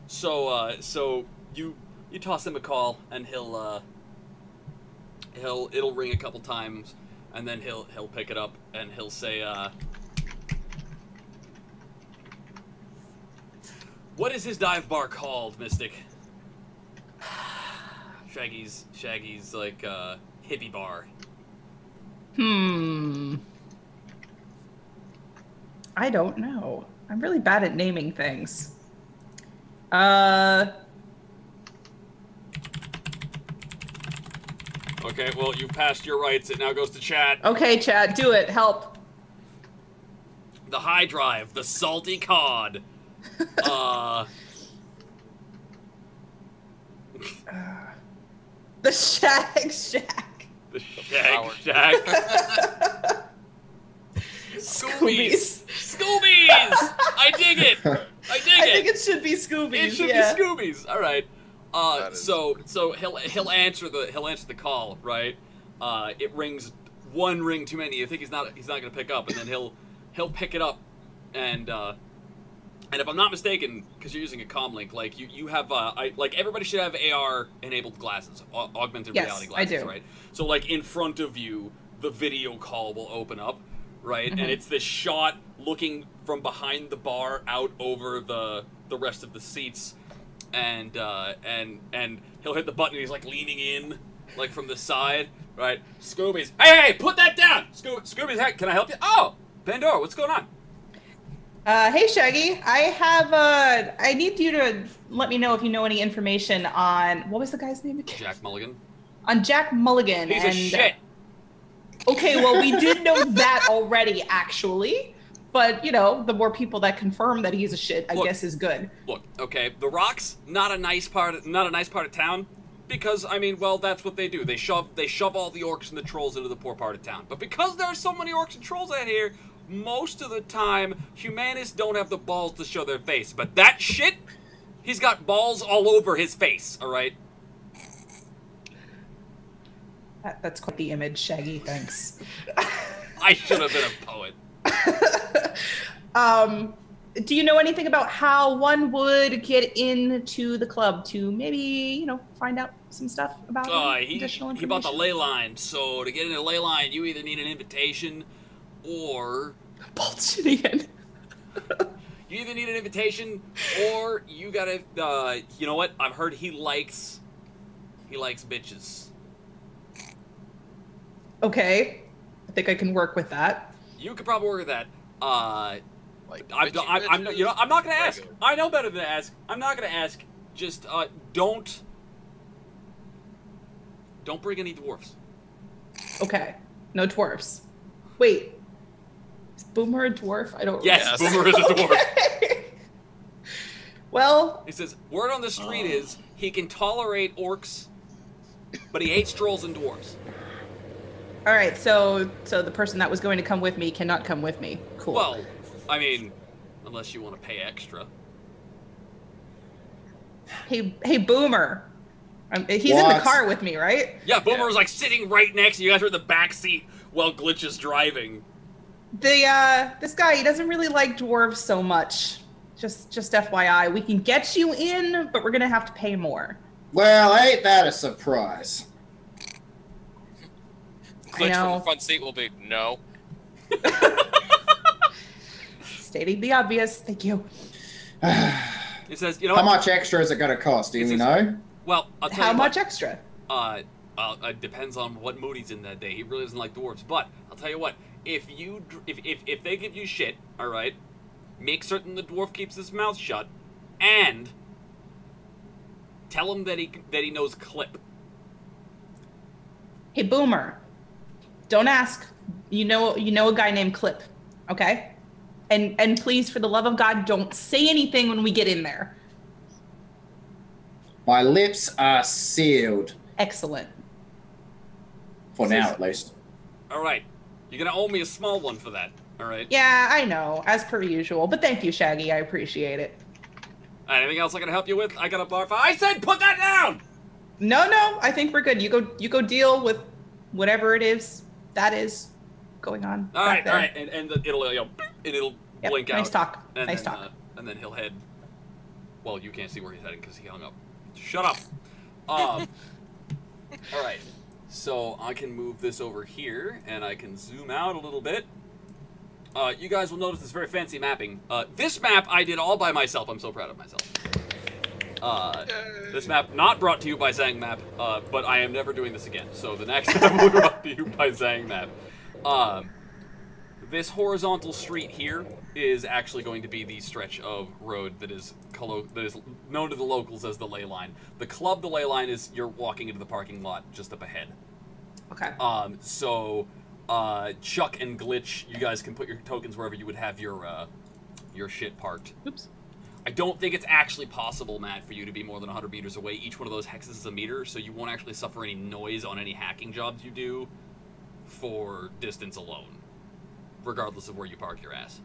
So you toss him a call, and it'll ring a couple times, and then he'll pick it up, and he'll say, "What is his dive bar called, Mystic?" Shaggy's like hippie bar. I don't know. I'm really bad at naming things. Okay, well, you've passed your rights. It now goes to chat. Okay, chat, do it. Help. The high drive, the salty cod. The Shag Shack. The Shag Shack. Scoobies. Scoobies! I dig it. I think it should be Scoobies. It should be Scoobies. All right. So he'll answer the call, right? It rings one ring too many. You think he's not gonna pick up, and then he'll pick it up, and if I'm not mistaken, because you're using a comm link, like you have like everybody should have AR enabled glasses, augmented reality glasses, I do. right? So like in front of you, the video call will open up, right? And it's this shot looking from behind the bar out over the rest of the seats. And he'll hit the button and he's like leaning in, like from the side, right? Scoobies, hey, put that down! Scoobies, hey, can I help you? Oh, Pandora, what's going on? Hey Shaggy, I need you to let me know if you know any information on, what was the guy's name again? Jack Mulligan. On Jack Mulligan. He's a shit. Okay, well, we did know that already, actually. But, you know, the more people that confirm that he's a shit, I guess is good. Look, okay, the Rock's not a nice part of town, because I mean, well, that's what they do. They shove all the orcs and the trolls into the poor part of town. But because there are so many orcs and trolls out here, most of the time, humanists don't have the balls to show their face. But that shit, he's got balls all over his face. All right. That's quite the image, Shaggy. Thanks. I should have been a poet. Do you know anything about how one would get into the club to maybe, you know, find out some stuff about additional information? He bought the ley line, so to get into the ley line, you either need an invitation or... Bolshinian. You either need an invitation or you gotta, you know what? I've heard he likes bitches. Okay. I think I can work with that. You could probably work with that. Like, I'm not gonna ask. I know better than to ask. I'm not gonna ask. Just don't bring any dwarfs. Okay, no dwarfs. Wait, is Boomer a dwarf? I don't. Yes, Boomer is a dwarf. Okay. Well, he says word on the street is he can tolerate orcs, but he hates trolls and dwarves. All right, so the person that was going to come with me cannot come with me. Cool. Well, I mean, unless you want to pay extra. Hey, Boomer. He's in the car with me, right? Yeah, Boomer's like sitting right next to you. You guys are in the back seat while Glitch is driving. This guy, he doesn't really like dwarves so much. Just FYI, we can get you in, but we're gonna have to pay more. Well, ain't that a surprise? Glitch from the front seat will be no. Stating the obvious. Thank you. He says, you know how much extra is it going to cost? Do you know? Well, I'll tell How you much what. extra? It depends on what mood he's in that day. He really doesn't like dwarves, but I'll tell you what. If they give you shit, all right, make certain the dwarf keeps his mouth shut, and tell him that he knows clip. Hey, Boomer, don't ask. You know a guy named Clip, okay? And please, for the love of God, don't say anything when we get in there. My lips are sealed. Excellent. For now, at least. All right, you're gonna owe me a small one for that. All right. Yeah, I know, as per usual. But thank you, Shaggy. I appreciate it. Anything else I can help you with? I got a bar. I said put that down. No, I think we're good. You go deal with whatever it is that is going on. All right, there. and it'll Yep, blink out. nice talk. And Nice then, talk. And then he'll head. Well, you can't see where he's heading because he hung up. Shut up. All right. So I can move this over here, and I can zoom out a little bit. You guys will notice this very fancy mapping. This map I did all by myself. I'm so proud of myself. This map not brought to you by Zang Map, but I am never doing this again. So the next map will be brought to you by Zang Map. This horizontal street here is actually going to be the stretch of road that is known to the locals as the ley line. The club, the ley line, is you're walking into the parking lot just up ahead. Okay. So Chuck and Glitch, you guys can put your tokens wherever you would have your shit parked. Oops. I don't think it's actually possible, Matt, for you to be more than 100 meters away. Each one of those hexes is a meter, so you won't actually suffer any noise on any hacking jobs you do for distance alone, regardless of where you park your ass.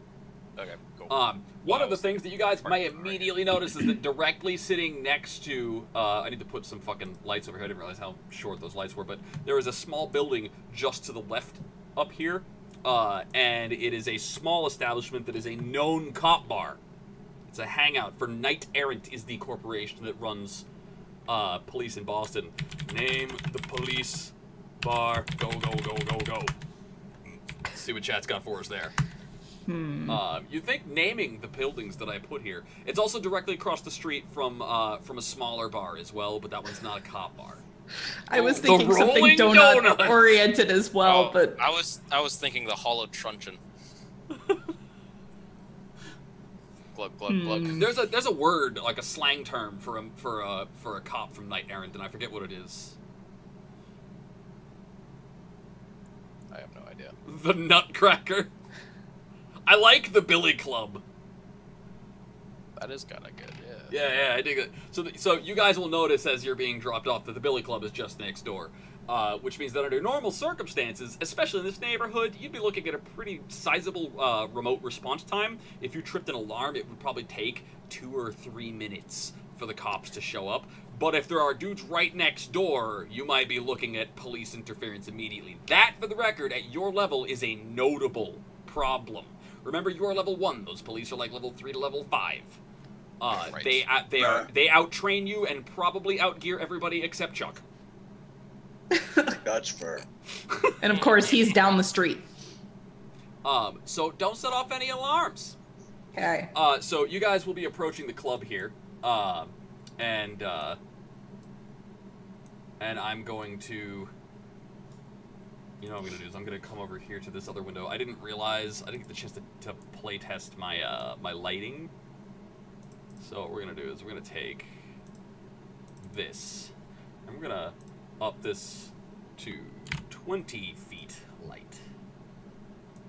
Okay, cool. One of the things that you guys may immediately notice is that directly sitting next to, I need to put some fucking lights over here. I didn't realize how short those lights were, but there is a small building just to the left up here, and it is a small establishment that is a known cop bar. It's a hangout for Knight Errant is the corporation that runs police in Boston. Name the police bar. Go, go, go, go, go. Let's see what chat's got for us there. You'd think naming the buildings that I put here. It's also directly across the street from a smaller bar as well, but that one's not a cop bar. I was The thinking something Rolling donut Donut. oriented as well, but I was thinking the Hollow Truncheon. Glug glug glug. There's a word, like a slang term for a cop from Knight Errant, and I forget what it is. I have no idea. The Nutcracker. I like the Billy Club. That is kind of good, yeah. Yeah, I dig it. So you guys will notice as you're being dropped off that the Billy Club is just next door, which means that under normal circumstances, especially in this neighborhood, you'd be looking at a pretty sizable remote response time. If you tripped an alarm, it would probably take 2 or 3 minutes for the cops to show up. But if there are dudes right next door, you might be looking at police interference immediately. That, for the record, at your level is a notable problem. Remember, you are level 1. Those police are like level 3 to level 5. Right. They outtrain you and probably outgear everybody except Chuck. That's fair. and of course he's down the street. So don't set off any alarms. Okay. So you guys will be approaching the club here, and I'm going to. You know what I'm going to do is I'm going to come over here to this other window. I didn't realize, I didn't get the chance to play test my, my lighting. So what we're going to do is we're going to take this, and we're going to up this to 20 feet light.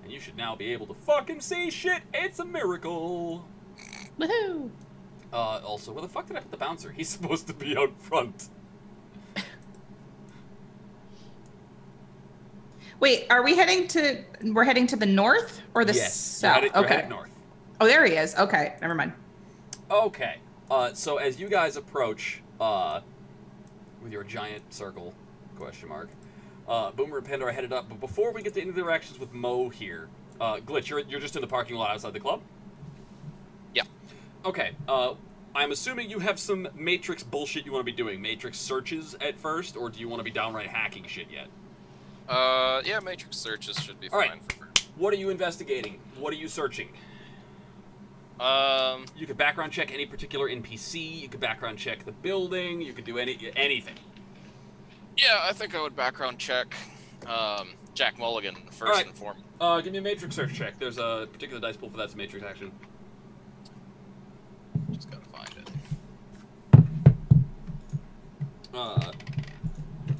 And you should now be able to fucking see shit. It's a miracle. Woohoo! Also, where the fuck did I put the bouncer? He's supposed to be out front. Wait, are we heading to? We're heading to the north or the south? You're headed north. Oh, there he is. Okay, never mind. Okay. So as you guys approach, with your giant circle, question mark, Boomer and Pandora headed up. But before we get to interactions with Mo here, Glitch, you're just in the parking lot outside the club? Yeah. Okay. I'm assuming you have some Matrix bullshit you want to be doing. Matrix searches at first, or do you want to be downright hacking shit yet? Yeah, Matrix searches should be All fine right. for first. What are you investigating? What are you searching? You could background check any particular NPC. You could background check the building. You could do anything. Yeah, I think I would background check Jack Mulligan first and foremost. Give me a matrix search check. There's a particular dice pool for that's a matrix action. Just gotta find it.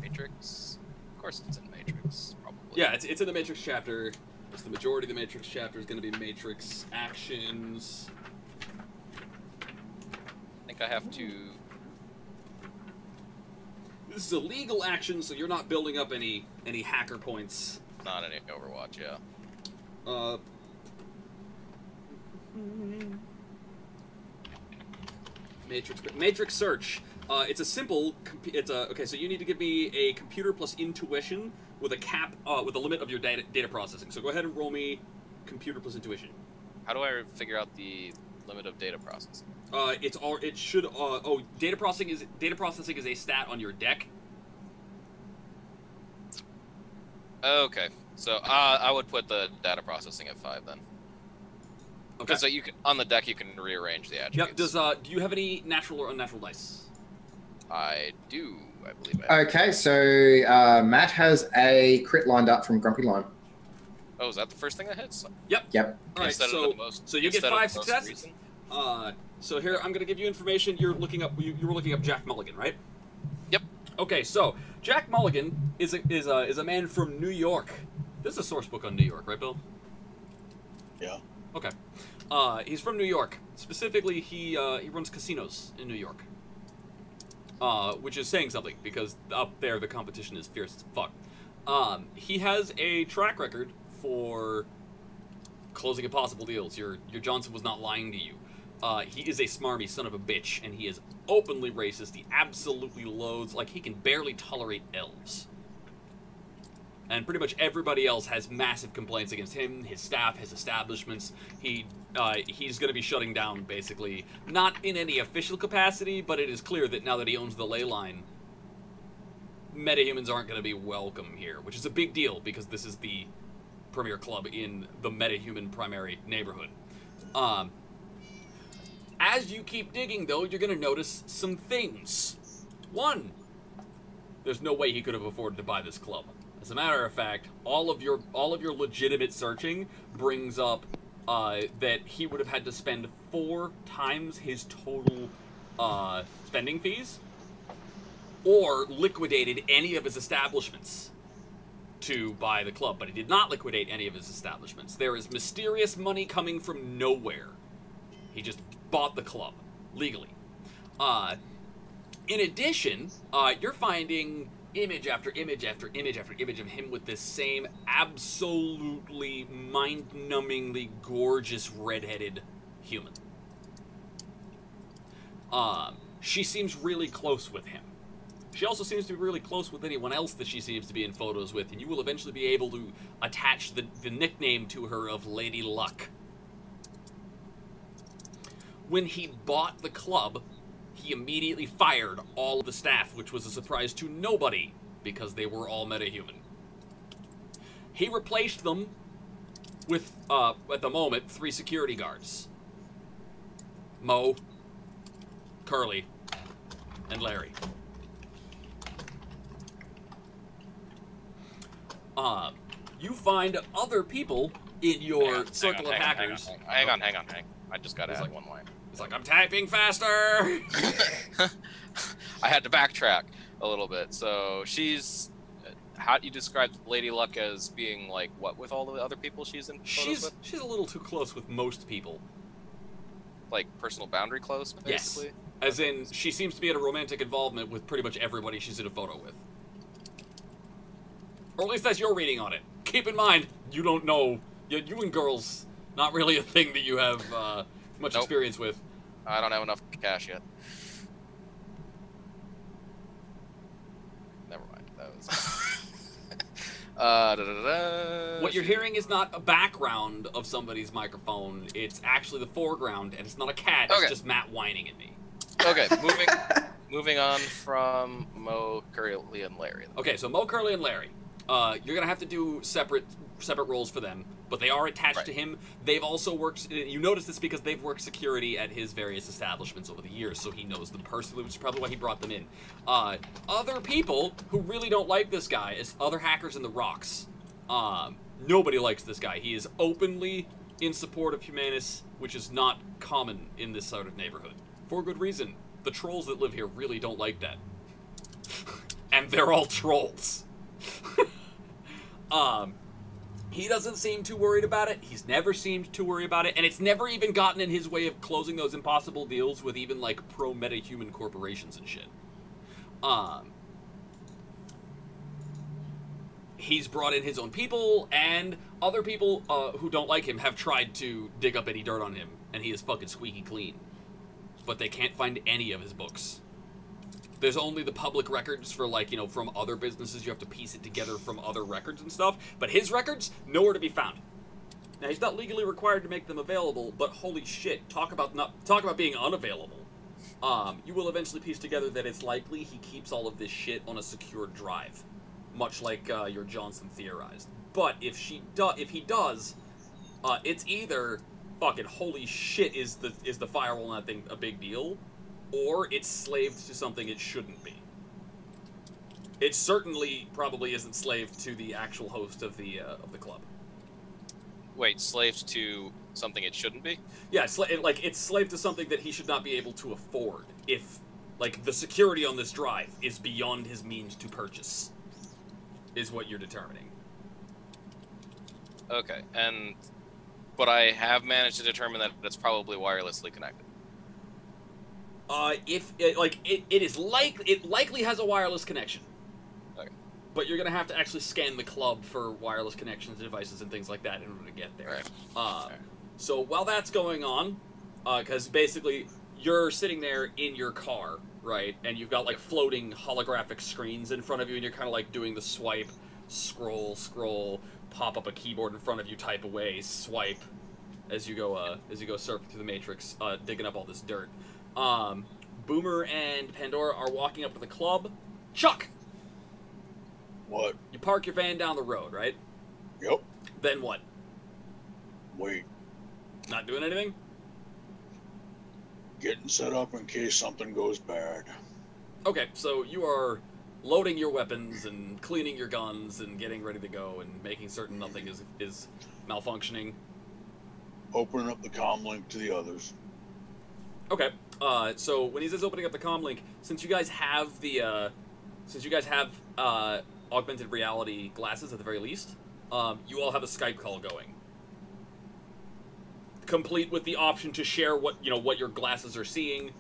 Matrix. Of course, it's in Matrix. Probably. Yeah, it's in the matrix chapter. It's the majority of the matrix chapter is going to be matrix actions. I think I have to. This is a legal action, so you're not building up any hacker points. Not any Overwatch, yeah. Matrix search. It's a simple. Okay. So you need to give me a computer plus intuition with a cap, with a limit of your data processing. So go ahead and roll me computer plus intuition. How do I figure out the limit of data processing? Data processing is a stat on your deck. Okay, so I would put the data processing at 5 then. Okay. So you can, on the deck you can rearrange the attributes. Yep. Do you have any natural or unnatural dice? I do, I believe I have. Okay, so Matt has a crit lined up from Grumpy Lime. Oh, is that the first thing that hits? Yep. All right, so you get 5 successes. So here I'm going to give you information. You were looking up Jack Mulligan, right? Yep. Okay, so Jack Mulligan is a man from New York. This is a source book on New York, right, Bill? Yeah. Okay. He's from New York. Specifically, he runs casinos in New York. Which is saying something, because up there the competition is fierce as fuck. He has a track record for closing impossible deals. Your Johnson was not lying to you. He is a smarmy son of a bitch, and he is openly racist. He absolutely loathes, like, he can barely tolerate elves. And pretty much everybody else has massive complaints against him, his staff, his establishments. He's going to be shutting down, basically. Not in any official capacity, but it is clear that now that he owns the ley line, metahumans aren't going to be welcome here, which is a big deal, because this is the premier club in the metahuman primary neighborhood. As you keep digging, though, you're going to notice some things. One, there's no way he could have afforded to buy this club. As a matter of fact, all of your legitimate searching brings up that he would have had to spend 4 times his total spending fees, or liquidated any of his establishments to buy the club, but he did not liquidate any of his establishments. There is mysterious money coming from nowhere. He just bought the club legally. In addition, you're finding image after image after image after image of him with this same absolutely mind-numbingly gorgeous redheaded human. She seems really close with him. She also seems to be really close with anyone else that she seems to be in photos with, and you will eventually be able to attach the nickname to her of Lady Luck. When he bought the club, he immediately fired all of the staff, which was a surprise to nobody, because they were all metahuman. He replaced them with, at the moment, 3 security guards. Mo, Curly, and Larry. You find other people in your circle of hackers. Hang on. I just gotta add one line. It's like, I'm typing faster! I had to backtrack a little bit. So she's... How do you describe Lady Luck as being, like, what with all the other people she's in photos with? She's a little too close with most people. Like, personal boundary close, basically? Yes. As in, she seems to be in a romantic involvement with pretty much everybody she's in a photo with. Or at least that's your reading on it. Keep in mind, you don't know... You and girls, not really a thing that you have much experience with. I don't have enough cash yet. Never mind. That was... What you're hearing is not a background of somebody's microphone. It's actually the foreground, and it's not a cat. Okay. It's just Matt whining at me. Okay, moving on from Mo, Curly, and Larry. Okay, so Mo, Curly, and Larry. You're going to have to do separate separate roles for them, but they are attached Right. to him. They've also worked. You notice this because they've worked security at his various establishments over the years, so he knows them personally, which is probably why he brought them in. Other people who really don't like this guy is other hackers in the rocks. Nobody likes this guy. He is openly in support of Humanus, which is not common in this sort of neighborhood. For good reason. The trolls that live here really don't like that. And they're all trolls. He doesn't seem too worried about it. He's never seemed too worried about it, and it's never even gotten in his way of closing those impossible deals with even, like, pro-meta-human corporations and shit. He's brought in his own people, and other people who don't like him have tried to dig up any dirt on him, and he is fucking squeaky clean. But they can't find any of his books. There's only the public records for, like, you know, from other businesses. You have to piece it together from other records and stuff. But his records, nowhere to be found. Now, he's not legally required to make them available, but holy shit, talk about being unavailable. You will eventually piece together that it's likely he keeps all of this shit on a secure drive, much like your Johnson theorized. But if he does, it's either fucking holy shit is the firewall on that thing a big deal, or it's slaved to something it shouldn't be. It certainly probably isn't slaved to the actual host of the club. Wait, slaved to something it shouldn't be? Yeah, it's slaved to something that he should not be able to afford. If, like, the security on this drive is beyond his means to purchase, is what you're determining. Okay, but I have managed to determine that it's probably wirelessly connected. It likely has a wireless connection. Okay. But you're gonna have to actually scan the club for wireless connections, devices, and things like that in order to get there. Right. So while that's going on, because basically you're sitting there in your car, right, and you've got like floating holographic screens in front of you, and you're kind of like doing the swipe, scroll, pop up a keyboard in front of you, type away, swipe, as you go surfing through the matrix, digging up all this dirt. Boomer and Pandora are walking up to the club. Chuck! What? You park your van down the road, right? Yep. Then what? Wait. Not doing anything? Getting set up in case something goes bad. Okay, so you are loading your weapons and cleaning your guns and getting ready to go and making certain nothing is malfunctioning. Opening up the comm link to the others. Okay, so when he says opening up the comm link, since you guys have augmented reality glasses at the very least, you all have a Skype call going, complete with the option to share what your glasses are seeing,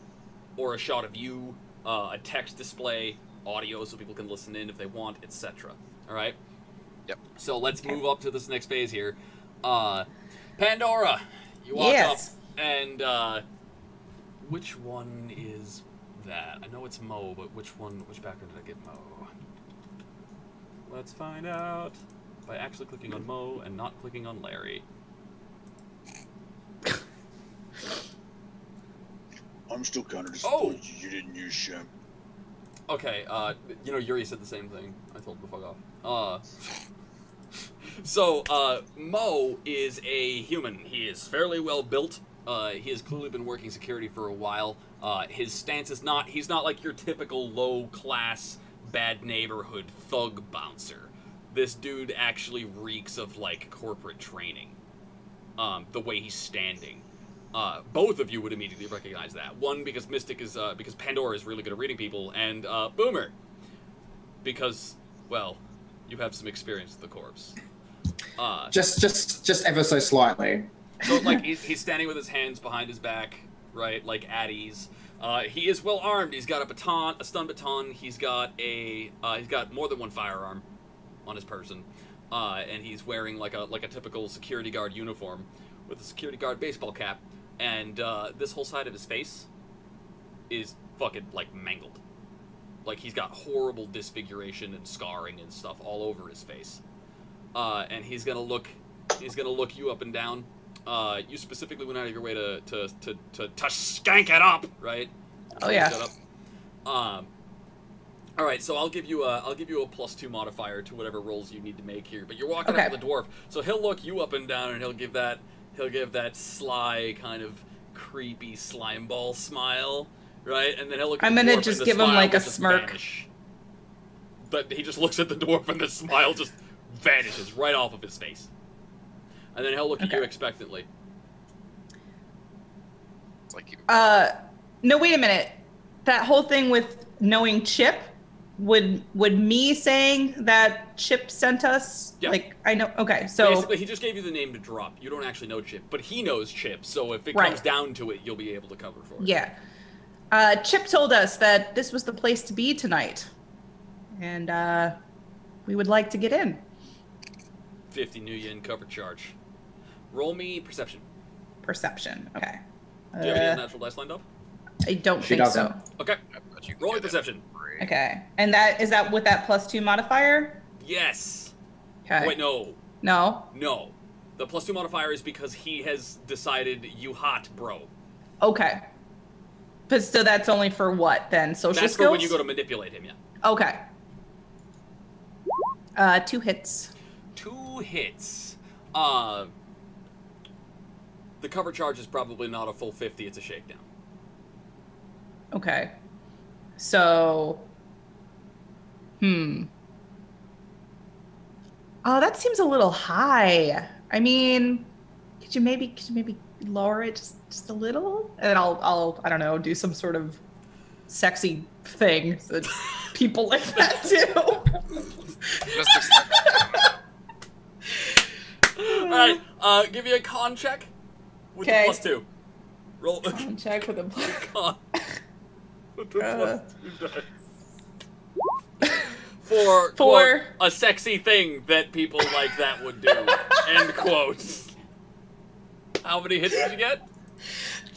or a shot of you, a text display, audio so people can listen in if they want, etc. All right. Yep. So let's move up to this next phase here. Pandora, you walk up and. Which one is that? I know it's Mo, but which background did I give Mo? Let's find out by actually clicking on Mo and not clicking on Larry. I'm still kind of disappointed you didn't use Shem. Okay, Yuri said the same thing. I told him to fuck off. So, Mo is a human. He is fairly well built. He has clearly been working security for a while. His stance is he's not like your typical low-class, bad neighborhood thug bouncer. This dude actually reeks of, like, corporate training. The way he's standing. Both of you would immediately recognize that. One, because because Pandora is really good at reading people, and, Boomer, because, well, you have some experience with the corpse. Just ever so slightly. So, like, he's standing with his hands behind his back, right, like at ease. He is well armed. He's got a stun baton. He's got more than one firearm on his person, and he's wearing like a typical security guard uniform with a security guard baseball cap. And this whole side of his face is fucking like mangled. Like he's got horrible disfiguration and scarring and stuff all over his face. And he's gonna look you up and down. You specifically went out of your way to skank it up, right? Oh yeah. All right, so I'll give you a +2 modifier to whatever rolls you need to make here. But you're walking up with the dwarf, so he'll look you up and down, and he'll give that sly kind of creepy slime ball smile, right? And then he'll look. At I'm the gonna dwarf, just and the give him smile like will a just smirk. vanish. But he just looks at the dwarf, and the smile just vanishes right off of his face. And then he'll look at you expectantly. It's like you. No, wait a minute. That whole thing with knowing Chip, would me saying that Chip sent us? Yeah. Like, I know. Okay, so basically, he just gave you the name to drop. You don't actually know Chip, but he knows Chip. So if it comes down to it, you'll be able to cover for it. Yeah. Chip told us that this was the place to be tonight, and we would like to get in. 50 new yen cover charge. Roll me perception. Perception. Okay. Do you have any natural dice lined up? I don't She think doesn't. so. Okay. But you can Roll me get it perception. free. Okay. And is that with that +2 modifier? Yes. Okay. Wait, no. No. No. The +2 modifier is because he has decided you hot, bro. Okay. But so that's only for what then? Social That's skills? for when you go to manipulate him, yeah. Okay. 2 hits. 2 hits. The cover charge is probably not a full 50, it's a shakedown. Okay. So, Oh, that seems a little high. I mean, could you maybe lower it just a little? And I'll I don't know, do some sort of sexy thing that people like that do. Just a second. Alright, give you a con check with the +2. Roll Con check with a con. With the +2 dice. For quote, a sexy thing that people like that would do. End quote. How many hits did you get?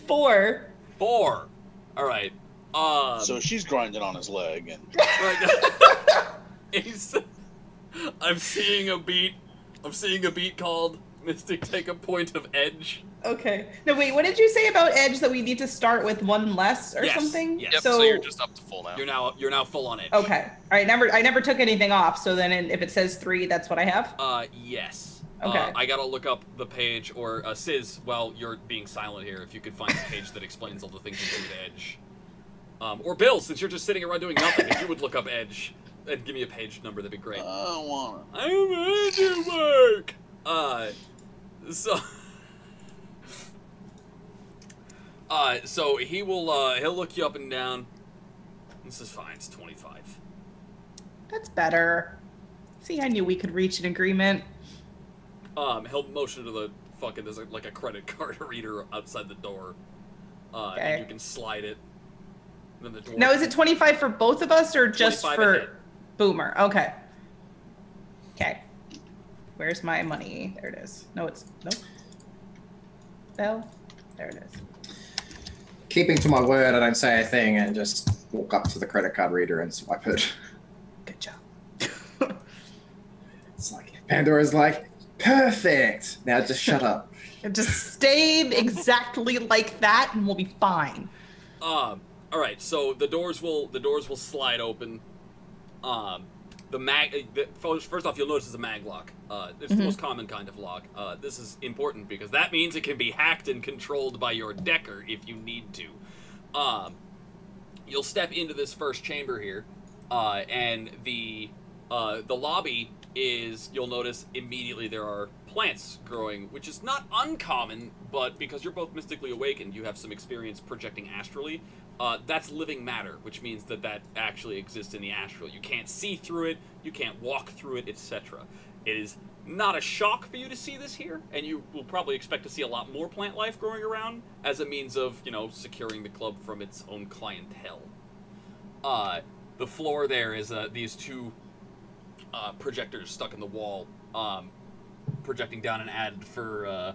4. 4. All right. So she's grinding on his leg, and I'm seeing a beat. I'm seeing a beat called Mystic Take a Point of Edge. Okay. No, wait. What did you say about edge? That we need to start with 1 less or something? Yes. Yep, so you're just up to full now. You're now full on edge. Okay. All right. I never took anything off. So then, if it says 3, that's what I have. Yes. Okay. I gotta look up the page, or Sis, while you're being silent here, if you could find the page that explains all the things you do with edge. Or Bill, since you're just sitting around doing nothing, if you would look up edge and give me a page number, that'd be great. I don't want it. I'm ready to work. So he will he'll look you up and down. This is fine. It's 25. That's better. See, I knew we could reach an agreement. He'll motion to the fucking there's like a credit card reader outside the door. Okay. And you can slide it. Then the door. Now, is it 25 for both of us or just 25 a for hit. Boomer? Okay. Okay. Where's my money? There it is. No, it's nope. Bell. There it is. Keeping to my word, I don't say a thing and just walk up to the credit card reader and swipe it. Good job. It's like Pandora's like, perfect. Now just shut up. It just stayed exactly like that, and we'll be fine. All right. So the doors will slide open. First off, you'll notice it's a mag lock. It's the most common kind of lock. This is important because that means it can be hacked and controlled by your decker if you need to. You'll step into this first chamber here, and the lobby is, you'll notice immediately there are plants growing, which is not uncommon, but because you're both mystically awakened, you have some experience projecting astrally. That's living matter, which means that actually exists in the astral. You can't see through it, you can't walk through it, etc. It is not a shock for you to see this here, and you will probably expect to see a lot more plant life growing around as a means of, securing the club from its own clientele. The floor there is these 2 projectors stuck in the wall, projecting down an ad for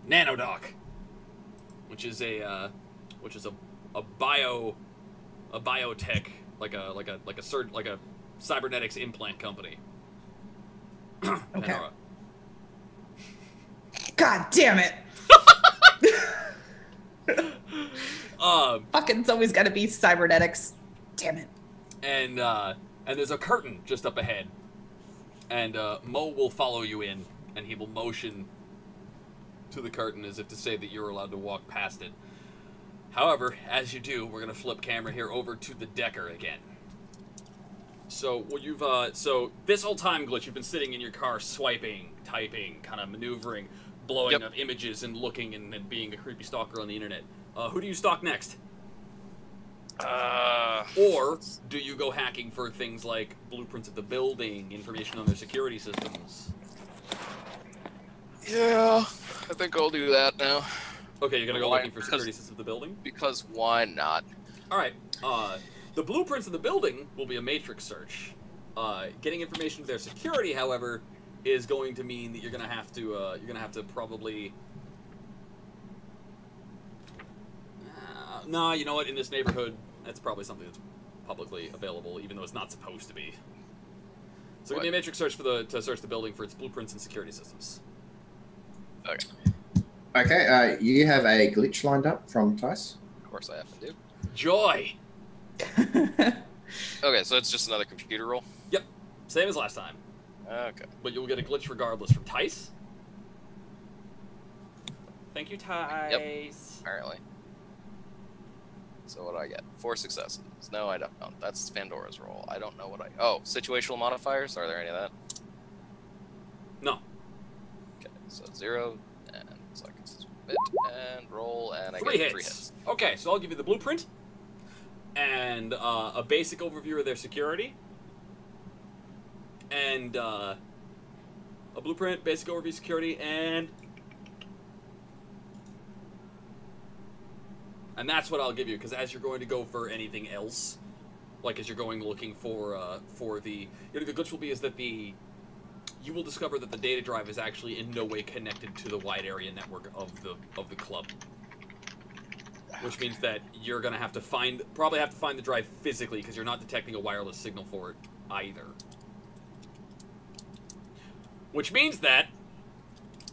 Nanodoc, which is a biotech, like a cybernetics implant company. Okay. Pandora. God damn it! Fucking, it's always got to be cybernetics. Damn it. And there's a curtain just up ahead. And Mo will follow you in, and he will motion to the curtain as if to say that you're allowed to walk past it. However, as you do, we're going to flip camera here over to the Decker again. So, so this whole time, Glitch, you've been sitting in your car swiping, typing, kind of maneuvering, blowing up images and looking and being a creepy stalker on the internet. Who do you stalk next? Or do you go hacking for things like blueprints of the building, information on their security systems? Yeah, I think I'll do that now. Okay, you're gonna go looking for security systems of the building? Because why not? Alright, the blueprints of the building will be a matrix search. Getting information to their security, however, is going to mean that you're gonna have to probably... no, you know what? In this neighborhood, that's probably something that's publicly available, even though it's not supposed to be. So give me a matrix search to search the building for its blueprints and security systems. Okay. Okay, you have a glitch lined up from Tice. Of course I have to do. Joy! Okay, so it's just another computer roll? Yep. Same as last time. Okay. But you'll get a glitch regardless from Tice. Thank you, Tice. Yep, apparently. So what do I get? 4 successes. No, I don't. That's Pandora's roll. I don't know what I... Oh, situational modifiers? Are there any of that? No. Okay, so 0, and so I can submit, and roll, and I 3 get hits. 3 hits. Okay, so I'll give you the blueprint, and a basic overview of their security, and a blueprint, basic overview, security, and that's what I'll give you, because as you're going to go for anything else, like as you're going looking for the... the glitch will be is that you will discover that the data drive is actually in no way connected to the wide area network of the club. Which means that you're gonna probably have to find the drive physically, because you're not detecting a wireless signal for it either. Which means that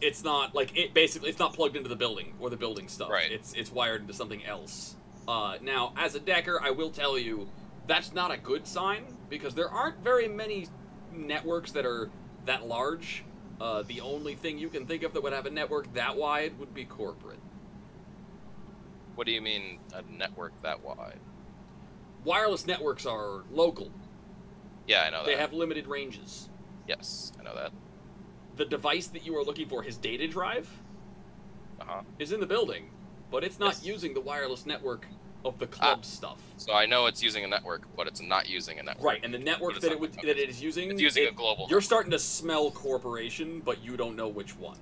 it's not it's not plugged into the building or the building stuff. Right. It's wired into something else. Now, as a Decker, I will tell you that's not a good sign, because there aren't very many networks that are that large. The only thing you can think of that would have a network that wide would be corporate. What do you mean, a network that wide? Wireless networks are local. Yeah, I know that. They have limited ranges. Yes, I know that. The device that you are looking for, his data drive, Uh-huh. is in the building, but it's not using the wireless network of the club stuff. So I know it's using a network, but it's not using a network. Right, and the network that it is using... It's using a global... You're starting to smell corporation, but you don't know which one.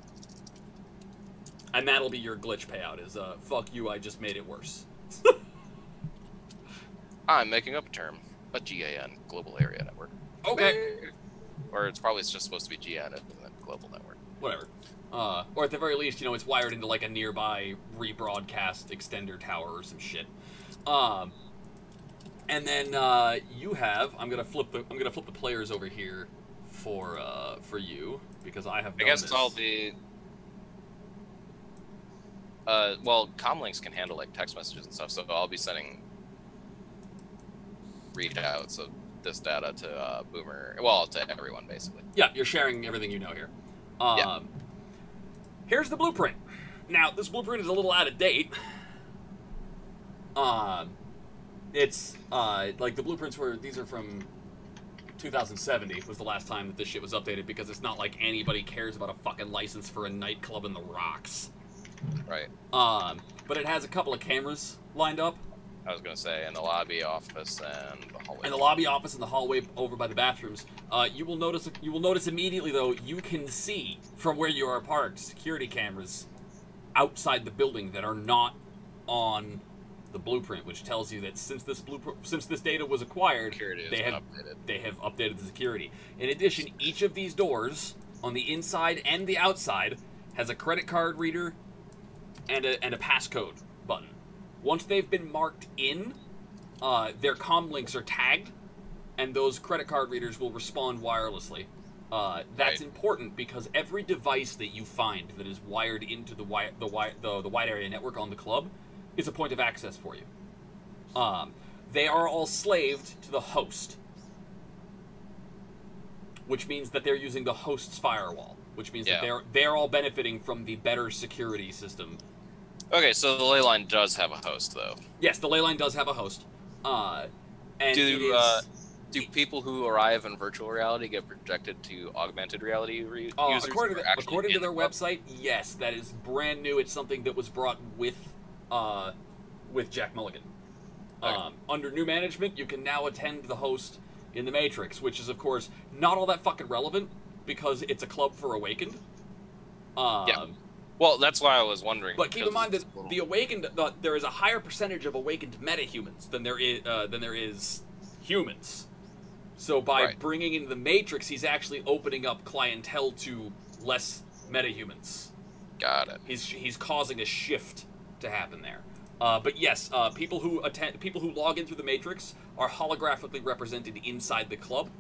And that'll be your glitch payout, is, fuck you, I just made it worse. I'm making up a term. A GAN, Global Area Network. Okay. Or it's probably just supposed to be GN, isn't it? Global Network. Whatever. Or at the very least, it's wired into, like, a nearby rebroadcast extender tower or some shit. And then, you have... I'm gonna flip the players over here for you, because I have done I guess this. it's all the... well, comlinks can handle, like, text messages and stuff, so I'll be sending readouts of this data to Boomer, well, to everyone, basically. Yeah, you're sharing everything you know here. Yeah. Here's the blueprint. Now, this blueprint is a little out of date. It's, like, the blueprints these are from 2070 was the last time that this shit was updated, because it's not like anybody cares about a fucking license for a nightclub in the rocks. Right. But it has a couple of cameras lined up. I was gonna say, in the lobby, office, and the hallway. In the lobby, office, and the hallway over by the bathrooms. You will notice immediately, though, you can see from where you are parked security cameras outside the building that are not on the blueprint, which tells you that since this data was acquired, they have updated the security. In addition, each of these doors on the inside and the outside has a credit card reader and a passcode button. Once they've been marked in, their comm links are tagged, and those credit card readers will respond wirelessly. That's important, because every device that you find that is wired into the wide area network on the club is a point of access for you. They are all slaved to the host, which means that they're using the host's firewall, which means that they're all benefiting from the better security system. Okay, so the ley line does have a host, though. Yes, the ley line does have a host. And do people who arrive in virtual reality get projected to augmented reality users? According to their website, yes, that is brand new. It's something that was brought with Jack Mulligan. Okay. Under new management, you can now attend the host in the Matrix, which is, of course, not all that fucking relevant because it's a club for Awakened. Yeah. Well, that's why I was wondering. But keep in mind that the Awakened, there is a higher percentage of Awakened metahumans than there is humans. So by bringing in the Matrix, he's actually opening up clientele to less metahumans. Got it. He's causing a shift to happen there. But yes, people who log in through the Matrix are holographically represented inside the club,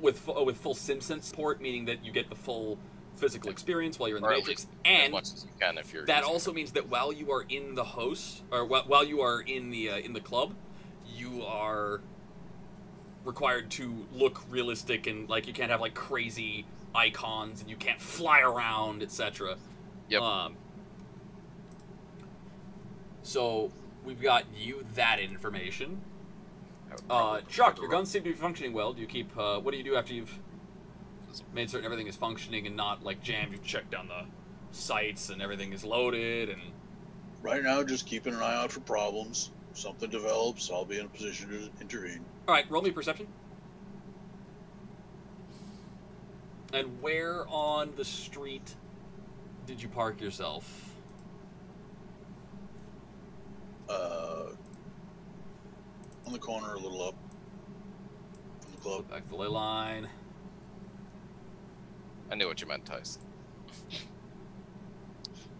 with full SimSense support, meaning that you get the full physical experience while you're in the Matrix, and that also means that while you are in the host, or while you are in the club, you are required to look realistic, and like you can't have like crazy icons, and you can't fly around, etc. Yep. So we've got you that information. Chuck, your guns seem to be functioning well. Do you keep? What do you do after you've made certain everything is functioning and not like jammed? You've checked down the sights and everything is loaded. And right now, just keeping an eye out for problems. If something develops, I'll be in a position to intervene. All right, roll me perception. And where on the street did you park yourself? On the corner, a little up from the club. Back the ley line. I knew what you meant, Tice.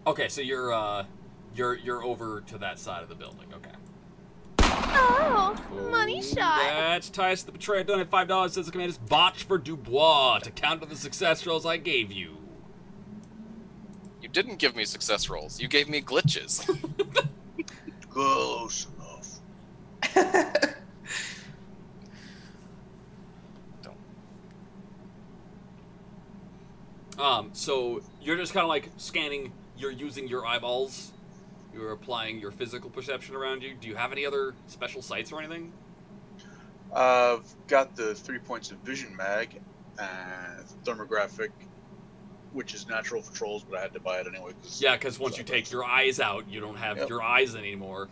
Okay, so you're over to that side of the building. Okay. Oh, money shot. That's Tice the Betrayer. Donate $5. Says the command is botch for Dubois to counter the success rolls I gave you. You didn't give me success rolls. You gave me glitches. Close enough. So you're just kind of like scanning. You're using your eyeballs. You're applying your physical perception around you. Do you have any other special sights or anything? I've got the 3 points of vision mag and thermographic, which is natural for trolls, but I had to buy it anyway. Because once you take your eyes out, you don't have your eyes anymore.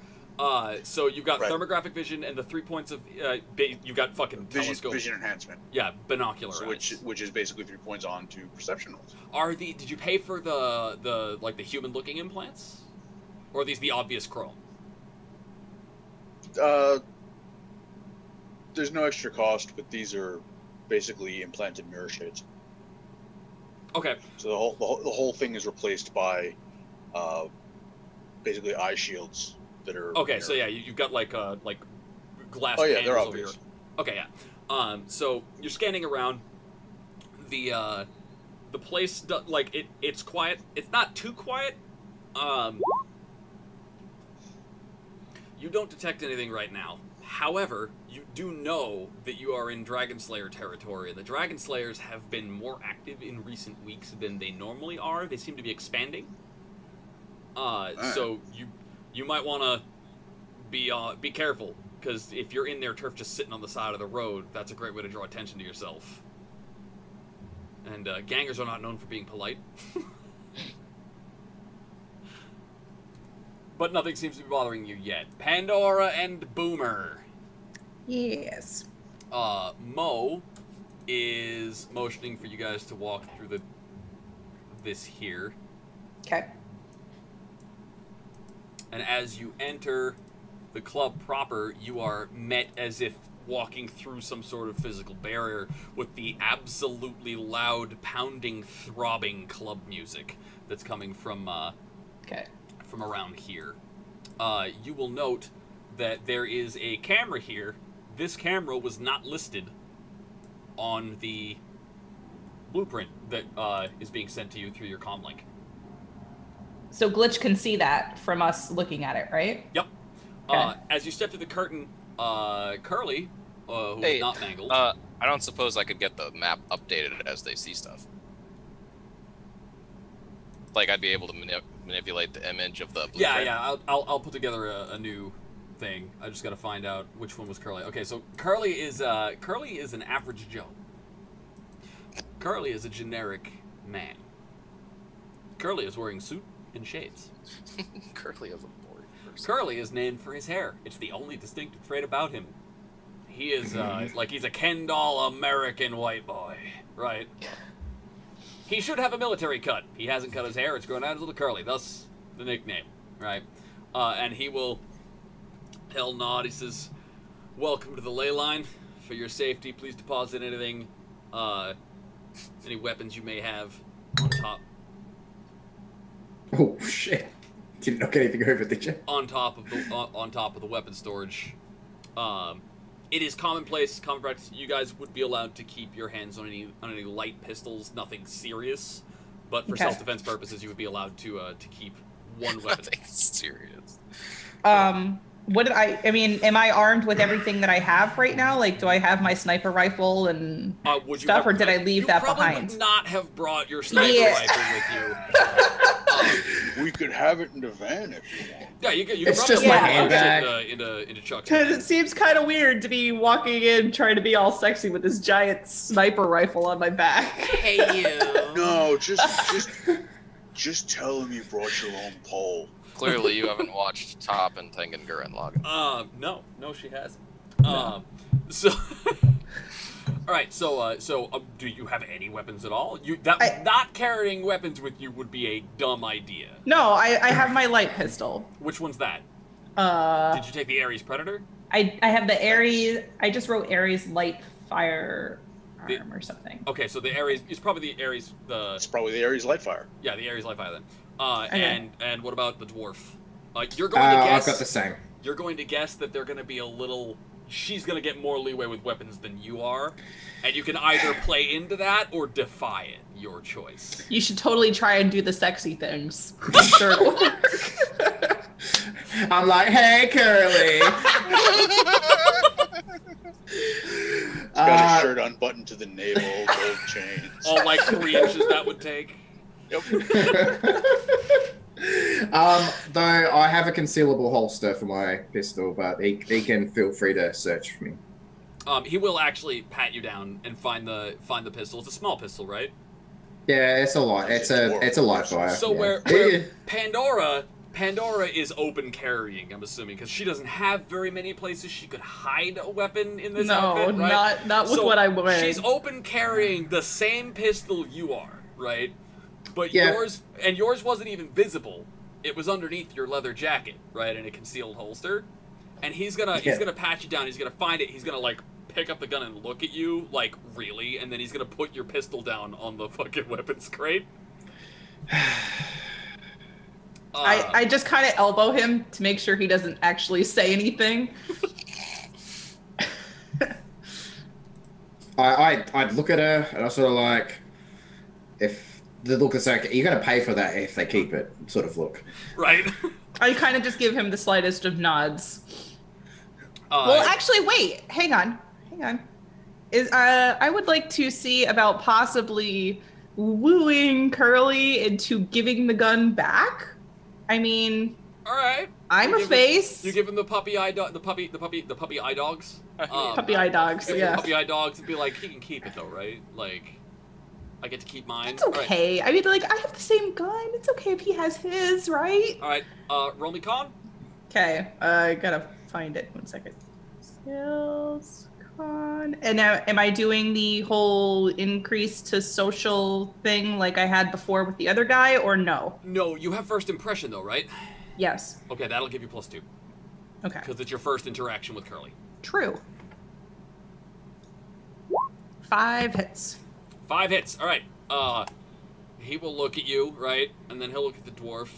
So you've got thermographic vision and the 3 points of you've got fucking telescope vision enhancement. Yeah, binocular eyes. Which is basically 3 points on to perception rolls. Did you pay for the human looking implants, or are these the obvious chrome? There's no extra cost, but these are basically implanted mirror shades. Okay. So the whole thing is replaced by basically eye shields that are. Okay, so yeah, you've got like glass. Oh yeah, they're over obvious. Here. Okay, yeah. So you're scanning around. The place it's quiet. It's not too quiet. You don't detect anything right now. However, you do know that you are in Dragon Slayer territory, and the Dragon Slayers have been more active in recent weeks than they normally are. They seem to be expanding. So you might want to be careful, because if you're in their turf just sitting on the side of the road, that's a great way to draw attention to yourself. And gangers are not known for being polite. But nothing seems to be bothering you yet. Pandora and Boomer. Yes. Mo is motioning for you guys to walk through this here. Okay. And as you enter the club proper, you are met as if walking through some sort of physical barrier with the absolutely loud, pounding, throbbing club music that's coming from from around here. You will note that there is a camera here. This camera was not listed on the blueprint that is being sent to you through your comm link. So Glitch can see that from us looking at it, right? Yep. As you step through the curtain, Curly, who is not mangled. I don't suppose I could get the map updated as they see stuff. Like I'd be able to manipulate the image of the blueprint. Yeah. I'll put together a new thing. I just got to find out which one was Curly. Okay, so Curly is an average Joe. Curly is a generic man. Curly is wearing suit and shades. Curly is a boring person. Curly is named for his hair. It's the only distinctive trait about him. He is like he's a Ken doll American white boy, right? He should have a military cut. He hasn't cut his hair. It's grown out as a little curly. Thus, the nickname, right? And he'll nod. He says, "Welcome to the ley line. For your safety, please deposit anything, any weapons you may have on top." Oh shit! Didn't knock anything over, did you? On top of the weapon storage. It is common practice. You guys would be allowed to keep your hands on any light pistols, nothing serious. But for self-defense purposes, you would be allowed to keep one weapon. Nothing serious. What did I mean, am I armed with everything that I have right now? Like, do I have my sniper rifle and stuff, or did I leave that behind? You probably would not have brought your sniper rifle with you. We could have it in the van if you want. Yeah, you can it's probably just my handbag. into Chuck's. Because it seems kind of weird to be walking in trying to be all sexy with this giant sniper rifle on my back. Hey, you. No, just tell him you brought your own pole. Clearly, you haven't watched Top and Tengen Gurren Lagann. No, she hasn't. So, all right. So, do you have any weapons at all? Not carrying weapons with you would be a dumb idea. No, I have my light pistol. Which one's that? Did you take the Ares Predator? I have the Ares. I just wrote Ares light firearm or something. Okay, so the Ares is probably the Ares. It's probably the Ares Lightfire. Yeah, the Ares Lightfire then. Okay. And what about the dwarf? You're going to guess. I've got the same. You're going to guess that they're going to be a little. She's going to get more leeway with weapons than you are, and you can either play into that or defy it. Your choice. You should totally try and do the sexy things. I'm sure it'll work. I'm like, hey, Curly. Got a shirt unbuttoned to the navel, gold chains. All like 3 inches that would take. Yep. Though I have a concealable holster for my pistol, but he can feel free to search for me. He will actually pat you down and find the pistol. It's a small pistol, right? Yeah, it's a light. It's a light fire. So yeah. where Pandora is open carrying, I'm assuming, because she doesn't have very many places she could hide a weapon in this outfit, right? not with what I'm wearing. She's open carrying the same pistol you are, right? But Yeah. yours wasn't even visible. It was underneath your leather jacket, right, in a concealed holster. And he's gonna pat you down. He's gonna find it. He's gonna like pick up the gun and look at you, like really, and then he's gonna put your pistol down on the fucking weapons crate. I just kind of elbow him to make sure he doesn't actually say anything. I'd look at her and I sort of like, if the look is like, you're going to pay for that if they keep it, sort of look. Right. I kind of just give him the slightest of nods. Well, actually, wait. Hang on. I would like to see about possibly wooing Curly into giving the gun back. I mean, all right. I'm a face. You give him the puppy eye the puppy eye dogs. Puppy eye dogs. Yeah. Puppy eye dogs and be like, he can keep it though, right? Like, I get to keep mine. It's okay. Right. I mean, like, I have the same gun. It's okay if he has his, right? All right. Roll me con. Okay. I gotta find it. 1 second. Skills, con. And now, am I doing the whole increase to social thing like I had before with the other guy, or no? No, you have first impression though, right? Yes. Okay, that'll give you +2. Okay. Because it's your first interaction with Curly. True. 5 hits. 5 hits. All right. He will look at you, right? And then he'll look at the dwarf.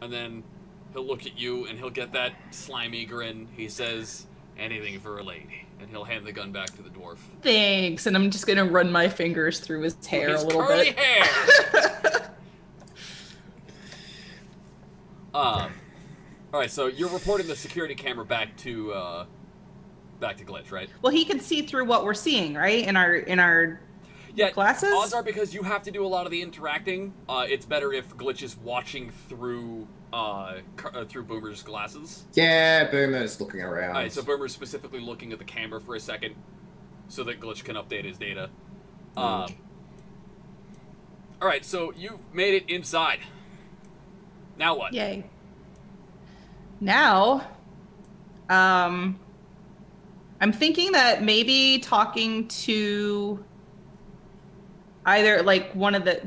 And then he'll look at you and he'll get that slimy grin. He says, anything for a lady. And he'll hand the gun back to the dwarf. Thanks. And I'm just going to run my fingers through his hair a little curly bit. Hair. All right, so you're reporting the security camera back to Glitch, right? Well, he can see through what we're seeing, right? In our glasses. Odds are because you have to do a lot of the interacting. It's better if Glitch is watching through Boomer's glasses. Yeah, Boomer's looking around. All right, so Boomer's specifically looking at the camera for a second, so that Glitch can update his data. All right, so you've made it inside. Now what? Yay. Now, I'm thinking that maybe talking to either like one of the,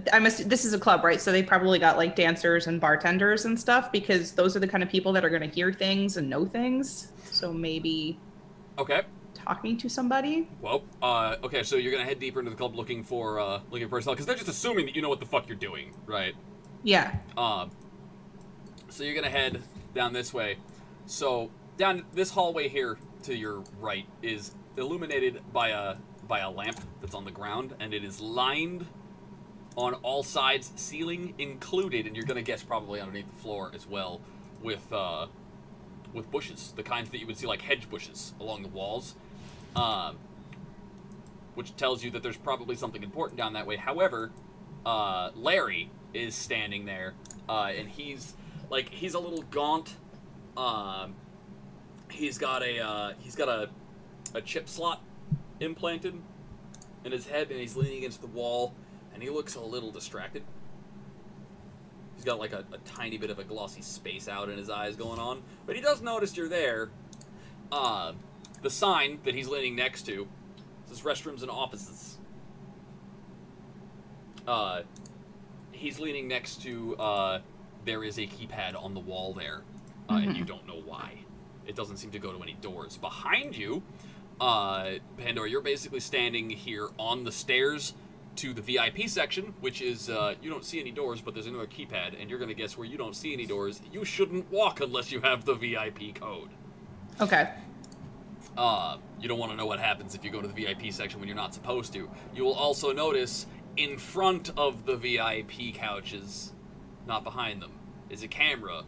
this is a club, right? So they probably got like dancers and bartenders and stuff, because those are the kind of people that are going to hear things and know things. So maybe talking to somebody. Well, okay, so you're gonna head deeper into the club looking for personnel, because they're just assuming that you know what the fuck you're doing, right? Yeah. So you're gonna head down this way. So down this hallway here to your right is illuminated by a lamp that's on the ground, and it is lined on all sides, ceiling included, and you're gonna guess probably underneath the floor as well, with bushes, the kinds that you would see like hedge bushes along the walls, which tells you that there's probably something important down that way. However, Larry is standing there, and he's a little gaunt. He's got a chip slot implanted in his head, and he's leaning against the wall, and he looks a little distracted. He's got like a tiny bit of a glossy space out in his eyes going on, but he does notice you're there. The sign that he's leaning next to says restrooms and offices. He's leaning next to, there is a keypad on the wall there, and you don't know why. It doesn't seem to go to any doors. Behind you, Pandora, you're basically standing here on the stairs to the VIP section, which is, you don't see any doors, but there's another keypad, and you're going to guess where you don't see any doors. You shouldn't walk unless you have the VIP code. Okay. You don't want to know what happens if you go to the VIP section when you're not supposed to. You will also notice in front of the VIP couches, not behind them, is a camera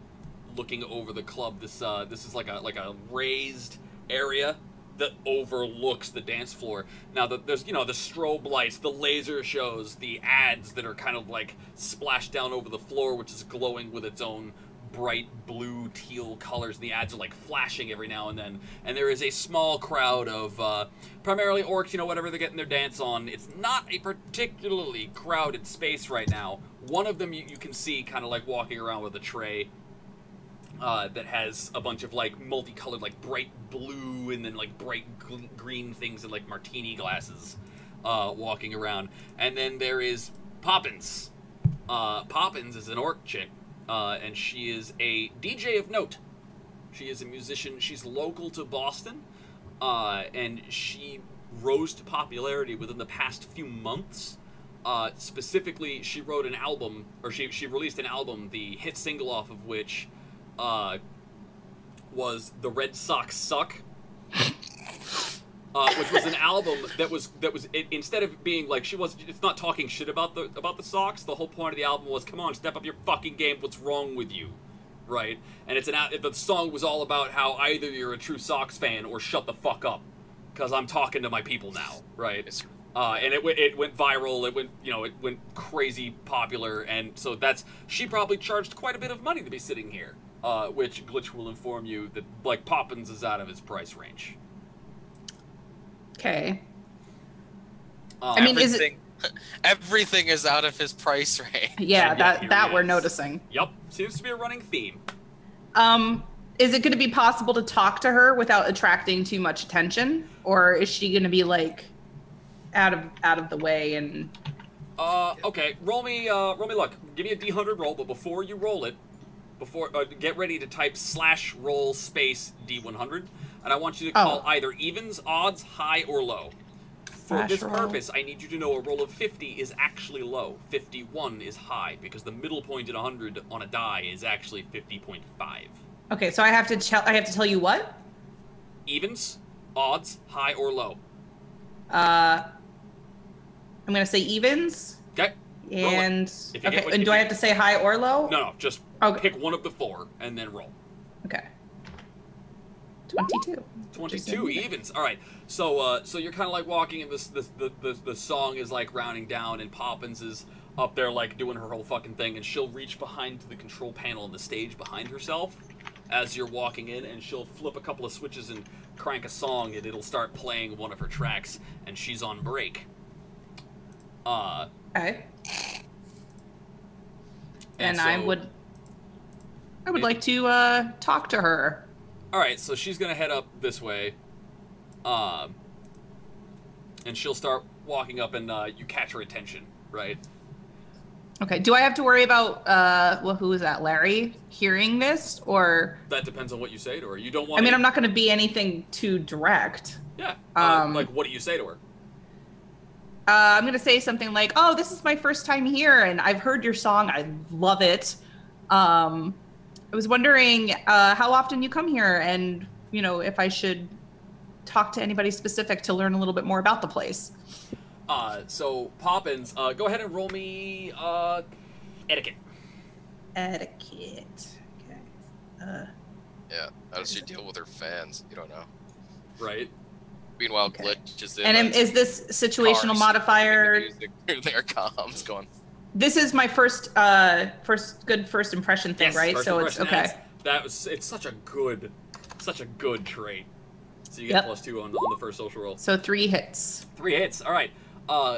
looking over the club. This is like a raised area that overlooks the dance floor. Now, there's, the strobe lights, the laser shows, the ads that are kind of like splashed down over the floor, which is glowing with its own bright blue teal colors. The ads are like flashing every now and then. And there is a small crowd of primarily orcs, whatever they're getting their dance on. It's not a particularly crowded space right now. One of them you can see kind of like walking around with a tray that has a bunch of like multicolored, like bright blue and then like bright green things in like martini glasses walking around. And then there is Poppins. Poppins is an orc chick, and she is a DJ of note. She is a musician. She's local to Boston, and she rose to popularity within the past few months. Specifically, she wrote an album, or she released an album, the hit single off of which was The Red Sox Suck, which was an album that was instead of being like, it's not talking shit about the Sox. The whole point of the album was, come on, step up your fucking game. What's wrong with you, right? And the song was all about how either you're a true Sox fan or shut the fuck up, because I'm talking to my people now, right? And it went viral. It went crazy popular, and so she probably charged quite a bit of money to be sitting here. Which Glitch will inform you that like Poppins is out of his price range. Okay. I mean, everything is out of his price range. Yeah, that we're noticing. Yep, seems to be a running theme. Is it going to be possible to talk to her without attracting too much attention, or is she going to be like out of the way and? Okay. Roll me luck. Give me a D100 roll, but before you roll it, get ready to type /roll space D100, and I want you to call either evens, odds, high, or low. For this purpose, I need you to know a roll of 50 is actually low. 51 is high, because the middle point at 100 on a die is actually 50.5. Okay, so I have to tell you what? Evens, odds, high, or low. I'm gonna say evens. Okay. And do I have to say high or low? No, just pick one of the four and then roll. Okay. 22. 22 evens. All right. So you're kind of like walking, and the song is like rounding down, and Poppins is up there like doing her whole fucking thing, and she'll reach behind the control panel on the stage behind herself as you're walking in, and she'll flip a couple of switches and crank a song, and it'll start playing one of her tracks, and she's on break. Okay. And so, I would like to talk to her. All right, so she's gonna head up this way, and she'll start walking up, and you catch her attention, right? Okay. Do I have to worry about who is that, Larry, hearing this, or? That depends on what you say to her. You don't want. I mean, I'm not going to be anything too direct. Yeah. Like, what do you say to her? I'm going to say something like, "Oh, this is my first time here, and I've heard your song. I love it. I was wondering how often you come here, and if I should talk to anybody specific to learn a little bit more about the place." So Poppins, go ahead and roll me etiquette. Etiquette. Okay. Yeah. How does she deal with her fans? You don't know. Right. Meanwhile, Okay. Glitch is in. And is this situational cars, modifier? music, their comms going. This is my first first impression thing, Yes, right? first So it's impression, okay. It's such a good trait. So you get +2 on the first social roll. So 3 hits. 3 hits. All right.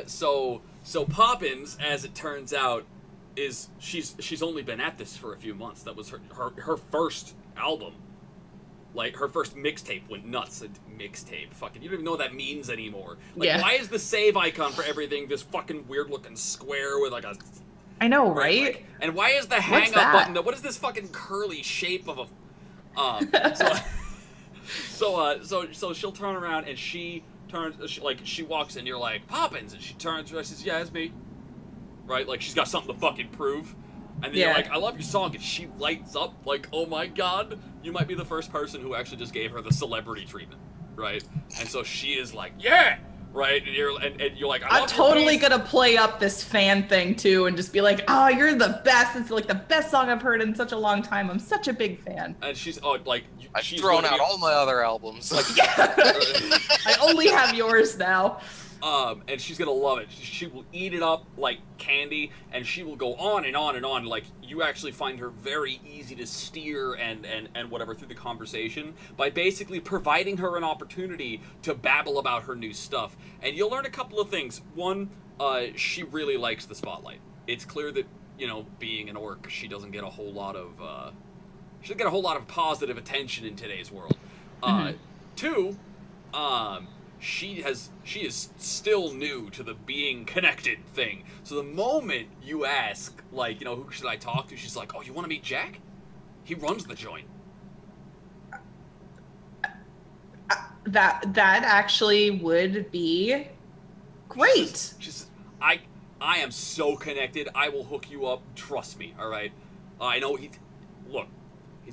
So Poppins, as it turns out, she's only been at this for a few months. That was her first album. Like, her first mixtape went nuts. Mixtape. Fucking, you don't even know what that means anymore. Like, Yeah. why is the save icon for everything this fucking weird-looking square with, like, a... I know, right? Like, and why is the What's hang-up that? button... What is this fucking curly shape of a... So she'll turn around, and she walks in, you're like, Poppins, and she turns around and says, yeah, it's me. Right? Like, she's got something to fucking prove. And then you're like, I love your song, and she lights up like, oh my god, you might be the first person who actually just gave her the celebrity treatment, right? And so she is like, yeah, right? And you're like, I'm totally gonna play up this fan thing too, and just be like, oh, you're the best. It's like the best song I've heard in such a long time. I'm such a big fan. And she's I've thrown out all my other albums. Like, yeah, I only have yours now. And she's gonna love it. She will eat it up like candy, and she will go on and on and on. Like, you actually find her very easy to steer and whatever through the conversation by basically providing her an opportunity to babble about her new stuff. And you'll learn a couple of things. One, she really likes the spotlight. It's clear that, being an orc, she doesn't get a whole lot of positive attention in today's world. Two, she is still new to the being connected thing. So the moment you ask, like, who should I talk to? She's like, oh, you want to meet Jack? He runs the joint. That actually would be great. I am so connected. I will hook you up. Trust me. All right. I know he's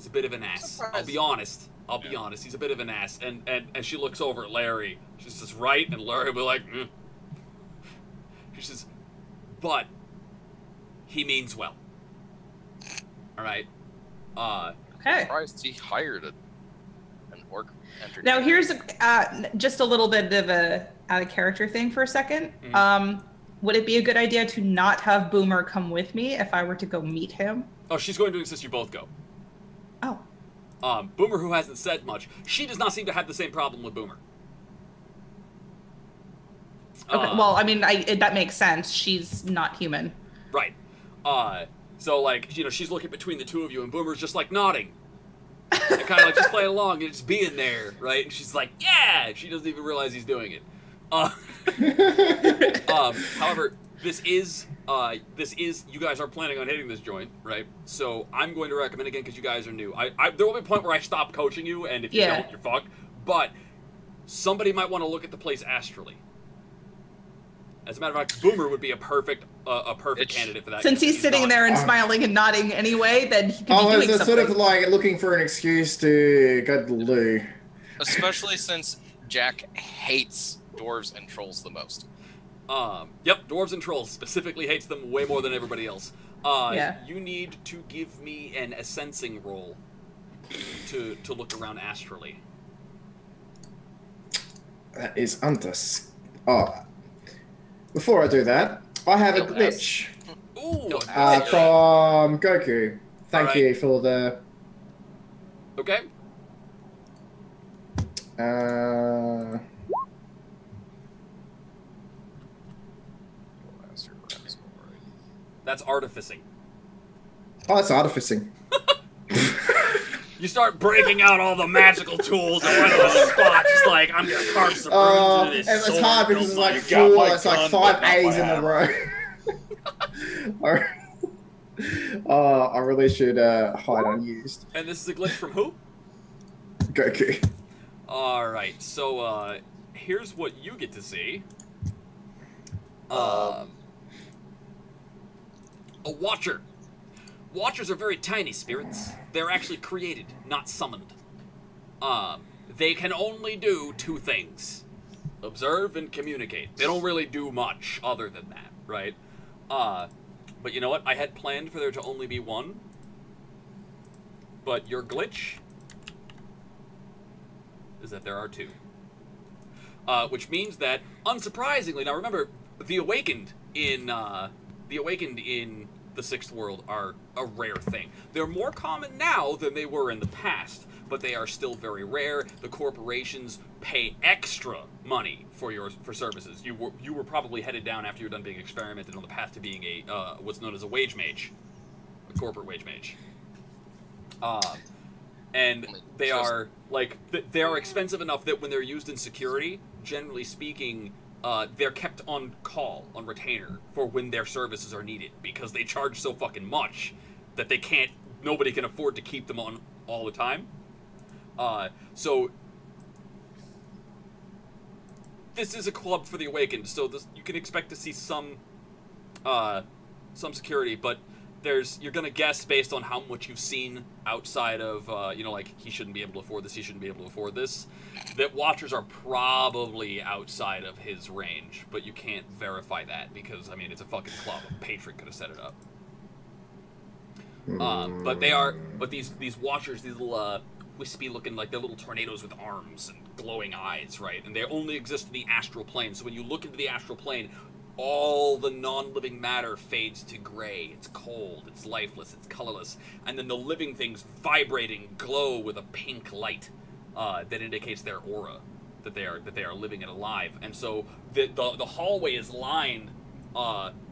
a bit of an ass. I'll be honest. He's a bit of an ass. And she looks over at Larry. She says, right? And Larry will be like, She says, but he means well. All right. Okay. Surprised he hired an orc entertainer. Now here's just a little bit of a out of character thing for a second. Would it be a good idea to not have Boomer come with me if I were to go meet him? Oh, she's going to insist you both go. Oh. Boomer, who hasn't said much, she does not seem to have the same problem with Boomer. Okay, well, I mean, that makes sense. She's not human. Right. So, like, she's looking between the two of you, and Boomer's just, like, nodding. And kind of, like, just playing along and just being there, right? And she's like, yeah! She doesn't even realize he's doing it. However, this is, you guys are planning on hitting this joint, right? So I'm going to recommend, again, because you guys are new. There will be a point where I stop coaching you, and if you don't, you're fucked. But somebody might want to look at the place astrally. As a matter of fact, Boomer would be a perfect candidate for that. Since he's sitting there and smiling and nodding anyway, then he could be doing something. Sort of like looking for an excuse to go to the loo. Especially since Jack hates dwarves and trolls the most. Yep, dwarves and trolls. Specifically hates them way more than everybody else. You need to give me a sensing roll. to look around astrally. That is Oh, before I do that, I have a glitch Ooh, from Goku. Thank you for the. Okay. That's artificing. Oh, that's artificing. You start breaking out all the magical tools and running to the spot, just like, I'm gonna carve some runes into this and it's sword. hard because it's like it's like 5 A's in a row. I really should hide unused. And this is a glitch from who? Goku. Alright, so here's what you get to see. A Watcher. Watchers are very tiny spirits. They're actually created, not summoned. They can only do 2 things. Observe and communicate. They don't really do much other than that, right? But you know what? I had planned for there to only be 1. But your glitch is that there are 2. Which means that, unsurprisingly, now remember, the Awakened in the 6th world are a rare thing. They're more common now than they were in the past, but they are still very rare. The corporations pay extra money for services. You were probably headed down after you were done being experimented on the path to being a what's known as a wage mage, a corporate wage mage. And they are they are expensive enough that when they're used in security, generally speaking, they're kept on call, on retainer, for when their services are needed, because they charge so fucking much that nobody can afford to keep them on all the time. So this is a club for the Awakened, so you can expect to see some security, but you're gonna guess based on how much you've seen outside of, like, he shouldn't be able to afford this, he shouldn't be able to afford this, that Watchers are probably outside of his range, but you can't verify that because, I mean, it's a fucking club. A patron could have set it up. But these Watchers, these little, wispy looking, like, they're little tornadoes with arms and glowing eyes, right? And they only exist in the astral plane, so when you look into the astral plane, all the non-living matter fades to gray. It's cold, it's lifeless, it's colorless, and then the living things vibrating glow with a pink light that indicates their aura, that they are living and alive. And so the hallway is lined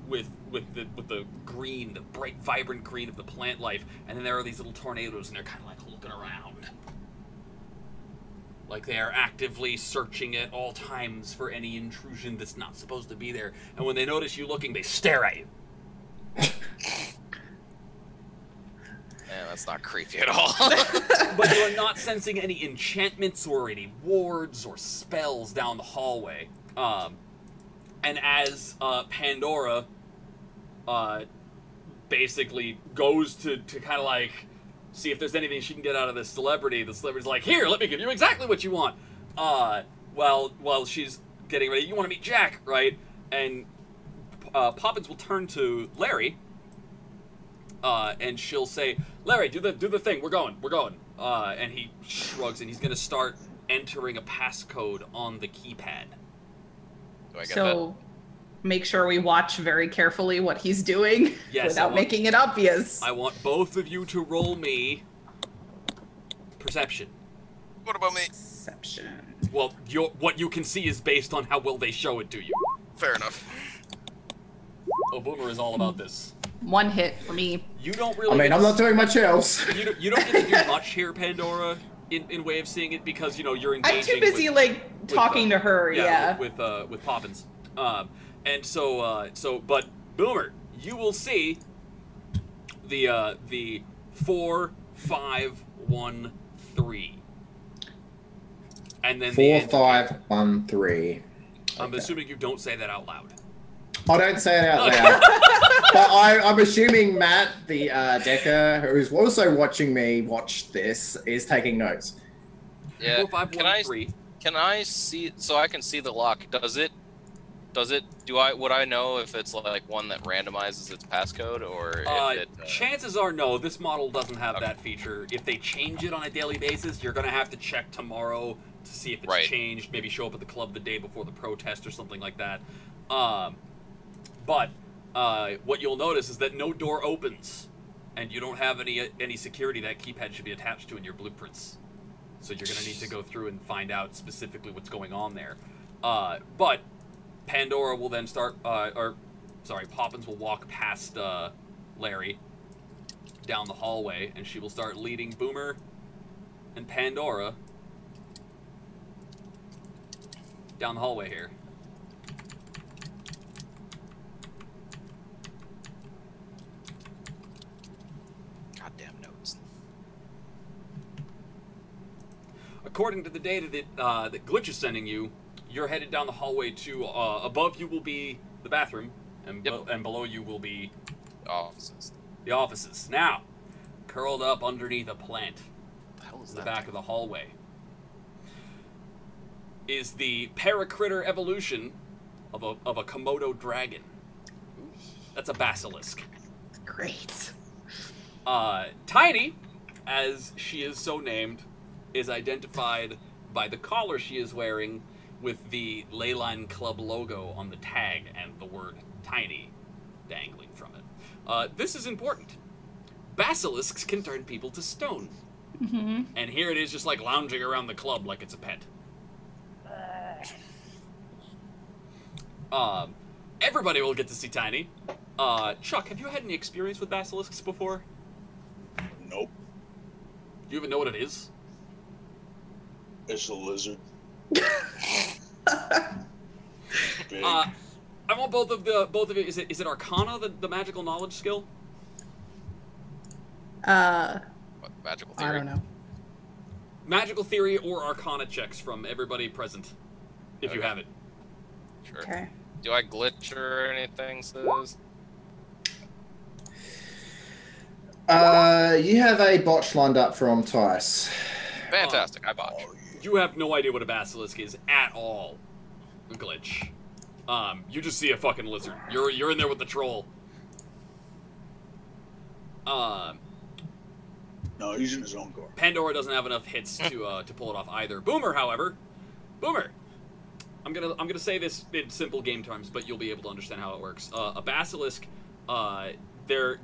with the green, the bright, vibrant green of the plant life, and then there are these little tornadoes, and they're kind of like looking around. Like they are actively searching at all times for any intrusion that's not supposed to be there. And when they notice you looking, they stare at you. Yeah, that's not creepy at all. But you are not sensing any enchantments or any wards or spells down the hallway. And as Pandora basically goes to kind of like see if there's anything she can get out of this celebrity, the celebrity's like, here, let me give you exactly what you want. While she's getting ready, you want to meet Jack, right? And Poppins will turn to Larry, and she'll say, Larry, do the thing, we're going. And he shrugs, and he's going to start entering a passcode on the keypad. Do I get so make sure we watch very carefully what he's doing without making it obvious. I want both of you to roll me perception. What about me? Perception. Well, what you can see is based on how well they show it to you. Fair enough. Oh, Boomer is all about this. 1 hit for me. You don't really. I mean, I'm not doing much else. You don't get to do much here, Pandora, in way of seeing it, because you're engaging. I'm too busy talking to her. Yeah. With Poppins. And but Boomer, you will see the 4, 5, 1, 3, and then 4, 5, 1, 3. I'm assuming you don't say that out loud. I don't say it out loud. But I'm assuming Matt, the Decker, who's also watching me watch this, is taking notes. Yeah. 4, 5, 1, 3. Can I see? So I can see the lock. Does it Does it? Would I know if it's like one that randomizes its passcode, or if it? Chances are no. This model doesn't have that feature. If they change it on a daily basis, you're gonna have to check tomorrow to see if it's changed. Maybe show up at the club the day before the protest or something like that. But what you'll notice is that no door opens, and you don't have any security that keypad should be attached to in your blueprints. So you're gonna need to go through and find out specifically what's going on there. But Pandora will then Poppins will walk past Larry down the hallway, and she will start leading Boomer and Pandora down the hallway here. Goddamn notes. According to the data that Glitch is sending you, you're headed down the hallway to, above you will be the bathroom, and, and below you will be offices. The offices. Now, curled up underneath a plant The hell is in that? the back of the hallway is the paracritter evolution of a Komodo dragon. That's a basilisk. Great. Tiny, as she is so named, is identified by the collar she is wearing with the Leyline Club logo on the tag and the word Tiny dangling from it. This is important. Basilisks can turn people to stone. Mm-hmm. And here it is just like lounging around the club like it's a pet. Everybody will get to see Tiny. Chuck, have you had any experience with basilisks before? Nope. Do you even know what it is? It's a lizard. Big. I want both of you. Is it Arcana, the magical knowledge skill? What, magical theory? I don't know. Magical theory or Arcana checks from everybody present, if you have it. Sure. Okay. Do I glitch or anything, Sis? You have a botch lined up from Tice. Fantastic, I botch. You have no idea what a basilisk is at all, Glitch. You just see a fucking lizard. You're in there with the troll. No, he's in his own car. Pandora doesn't have enough hits to pull it off either. Boomer, however, I'm gonna say this in simple game terms, but you'll be able to understand how it works. A basilisk, their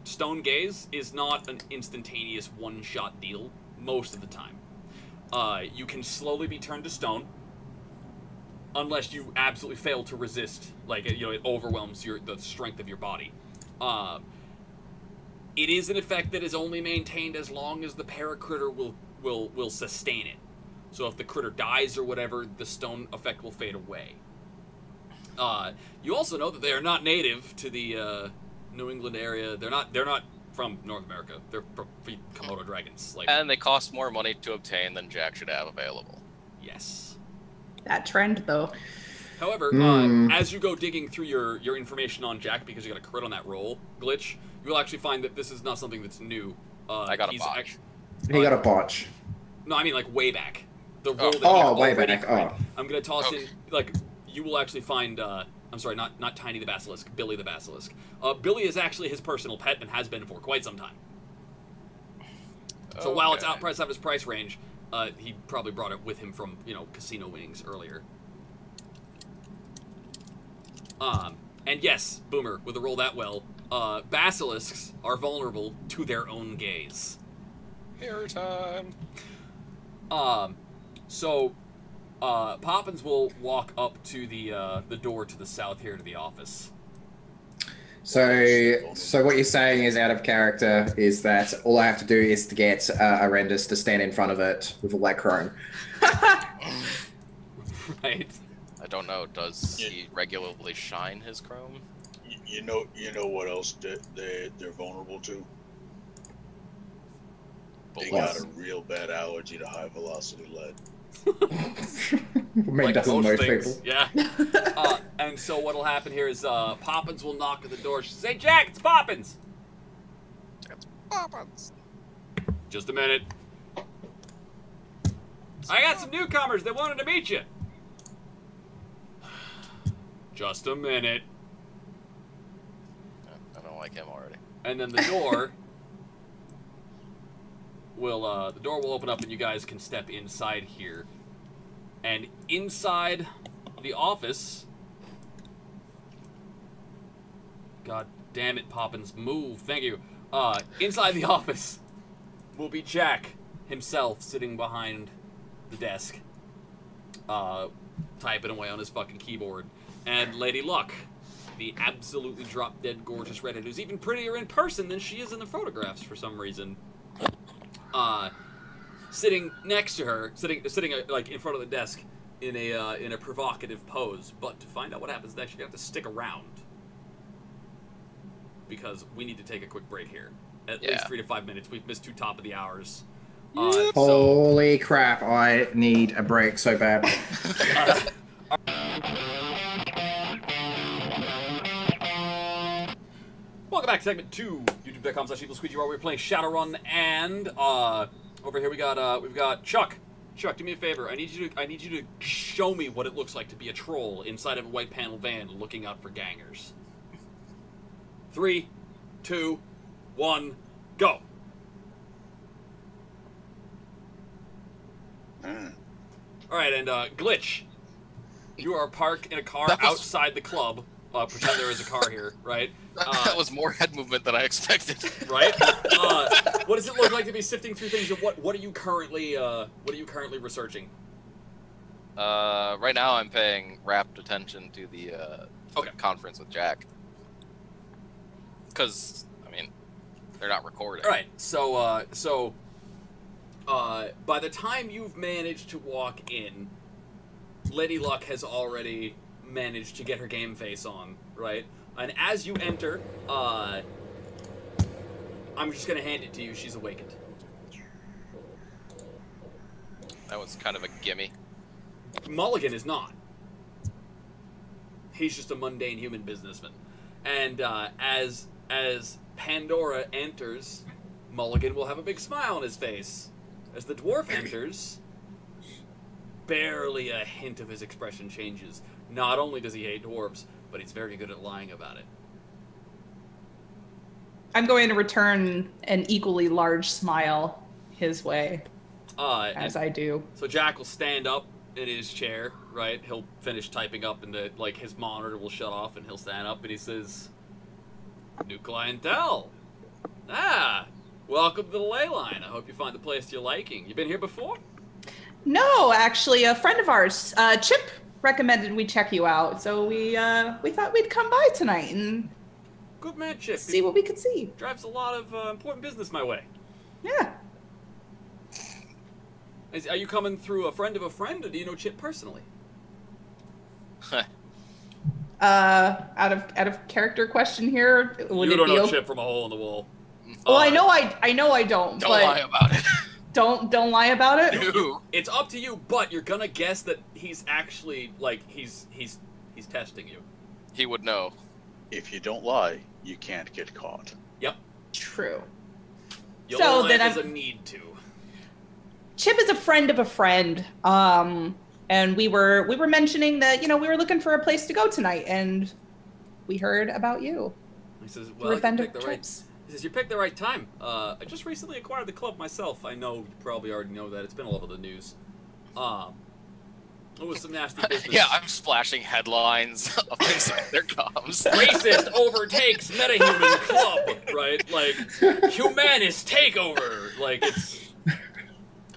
stone gaze is not an instantaneous one-shot deal most of the time. You can slowly be turned to stone, unless you absolutely fail to resist. Like, you know, it overwhelms the strength of your body. It is an effect that is only maintained as long as the paracritter will sustain it. So if the critter dies or whatever, the stone effect will fade away. You also know that they are not native to the New England area. They're not from North America. They're from Komodo dragons. Like, And they cost more money to obtain than Jack should have available. yes. That trend, though. However, as you go digging through your information on Jack, because you got a crit on that roll, Glitch, you will actually find that this is not something that's new. I got a botch. He got a botch. No, I mean like way back. The roll that Oh, you way already back. crit. Oh. I'm gonna toss in, like, you will actually find, I'm sorry, not Tiny the Basilisk, Billy the Basilisk. Billy is actually his personal pet and has been for quite some time. So while it's outside of his price range, he probably brought it with him from, you know, casino winnings earlier. And yes, Boomer, with a roll that well, basilisks are vulnerable to their own gaze. Hair time. So Poppins will walk up to the door to the south here to the office. So what you're saying is out of character is that all I have to do is to get Arendis to stand in front of it with a black chrome. Right. I don't know. Does he regularly shine his chrome? You know what else they're vulnerable to? They got a real bad allergy to high velocity lead. Like doesn't most people. Yeah. And so what'll happen here is Poppins will knock at the door. She'll say, "Jack, it's Poppins." It's Poppins. Just a minute. I got some newcomers that wanted to meet you. Just a minute. I don't like him already. And then the door will open up and you guys can step inside here. And inside the office, God damn it, Poppins, move, thank you. Inside the office will be Jack himself sitting behind the desk, typing away on his fucking keyboard. And Lady Luck, the absolutely drop-dead gorgeous redhead, who's even prettier in person than she is in the photographs for some reason. Sitting next to her, sitting like in front of the desk in a provocative pose. But to find out what happens next, you're gonna have to stick around because we need to take a quick break here. At least 3 to 5 minutes. We've missed 2 top of the hours. Holy crap! I need a break so bad. Welcome back to segment 2, youtube.com/evilsqueegee, where we're playing Shadowrun, and over here we've got Chuck. Chuck, do me a favor. I need you to show me what it looks like to be a troll inside of a white panel van looking out for gangers. 3, 2, 1, go. All right, and Glitch, you are parked in a car outside the club. Pretend there is a car here, right? That was more head movement than I expected. Right? What does it look like to be sifting through things? What are you currently researching? Right now I'm paying rapt attention to the conference with Jack. Because I mean, they're not recording. All right. So by the time you've managed to walk in, Lady Luck has already managed to get her game face on, right? And as you enter, I'm just gonna hand it to you. She's awakened. That was kind of a gimme. Mulligan is not. He's just a mundane human businessman. And as Pandora enters, Mulligan will have a big smile on his face. As the dwarf enters, barely a hint of his expression changes. Not only does he hate dwarves, but he's very good at lying about it. I'm going to return an equally large smile his way, as I do. So Jack will stand up in his chair, right? He'll finish typing up, and his monitor will shut off, and he'll stand up, and he says, "New clientele. Welcome to the ley line. I hope you find the place to your liking. You been here before?" No, actually, a friend of ours, Chip, recommended we check you out, so we thought we'd come by tonight and good man, Chip. See what we could see. Drives a lot of important business my way. Yeah. Are you coming through a friend of a friend, or do you know Chip personally? Out of character question here. You don't know Chip from a hole in the wall. Well, I know I don't. Don't lie about it. Don't lie about it. No. It's up to you, but you're gonna guess that he's actually he's testing you. He would know. If you don't lie, you can't get caught. Yep. True. You'll lie if there's a need to. Chip is a friend of a friend. And we were mentioning that, we were looking for a place to go tonight, and we heard about you. He says, "Well, you picked the right." He says, "You picked the right time. I just recently acquired the club myself. I know you probably already know that. It's been all over the news. It was some nasty business." Yeah, I'm splashing headlines up inside their comms. Racist overtakes metahuman club, right? Humanist takeover.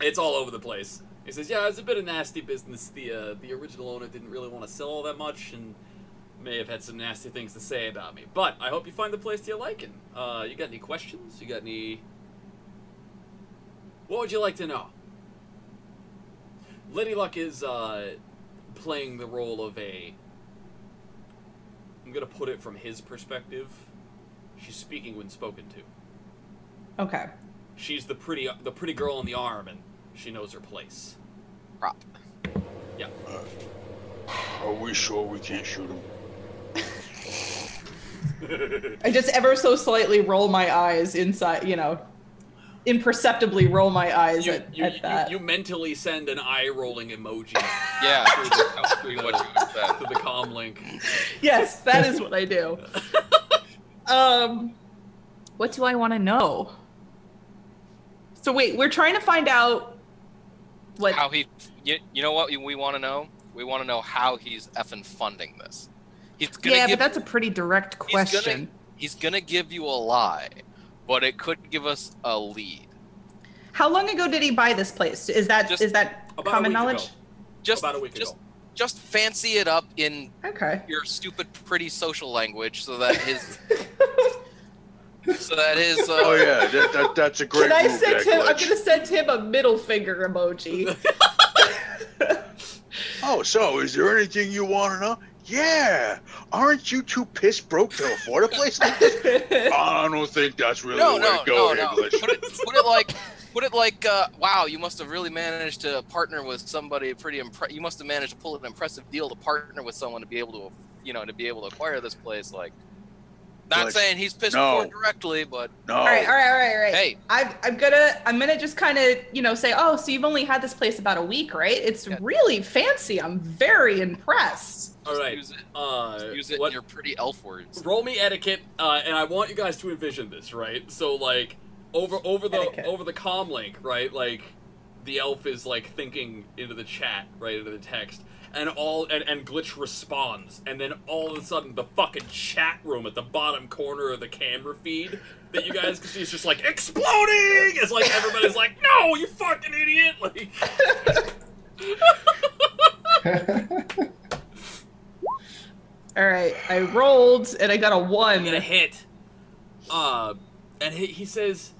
It's all over the place. He says, "Yeah, it's a bit of nasty business. The original owner didn't really want to sell all that much, and may have had some nasty things to say about me. But I hope you find the place to your liking. You got any questions? You got any... What would you like to know?" Lady Luck is playing the role of a... I'm going to put it from his perspective. She's speaking when spoken to. Okay. She's the pretty girl on the arm, and she knows her place. Prop. Yeah. Are we sure we can't shoot him? I just ever so slightly roll my eyes inside, imperceptibly roll my eyes at that. You mentally send an eye-rolling emoji. Yeah, through the comm link. Yes, that is what I do. What do I want to know? So wait, we're trying to find out what... How he... You know what we want to know? We want to know how he's effing funding this. He's gonna but that's a pretty direct question. He's gonna give you a lie, but it could give us a lead. How long ago did he buy this place? Is that common knowledge? About a week ago. Just fancy it up in your stupid, pretty social language, so that his. Oh yeah, that's a great. I'm gonna send him a middle finger emoji. Oh, so is there anything you want to know? Yeah, aren't you too pissed broke to afford a place like this? I don't think that's really the way to go, English. Put it like, wow, you must have really managed to partner with somebody you must have managed to pull an impressive deal to partner with someone to be able to, to be able to acquire this place. Like, not saying he's pissed poor directly, but all right. Hey, I'm gonna just kind of say, oh, so you've only had this place about a week, right? It's really fancy. I'm very impressed. All right, use it in your pretty elf words. Roll me etiquette, and I want you guys to envision this, right? So like over the comm link, right? Like the elf is like thinking into the chat, right, into the text. And Glitch responds, and then all of a sudden the fucking chat room at the bottom corner of the camera feed that you guys can see is just like exploding! It's like everybody's like, no, you fucking idiot! Like Alright, I rolled and I got a 1. And a hit. And he says,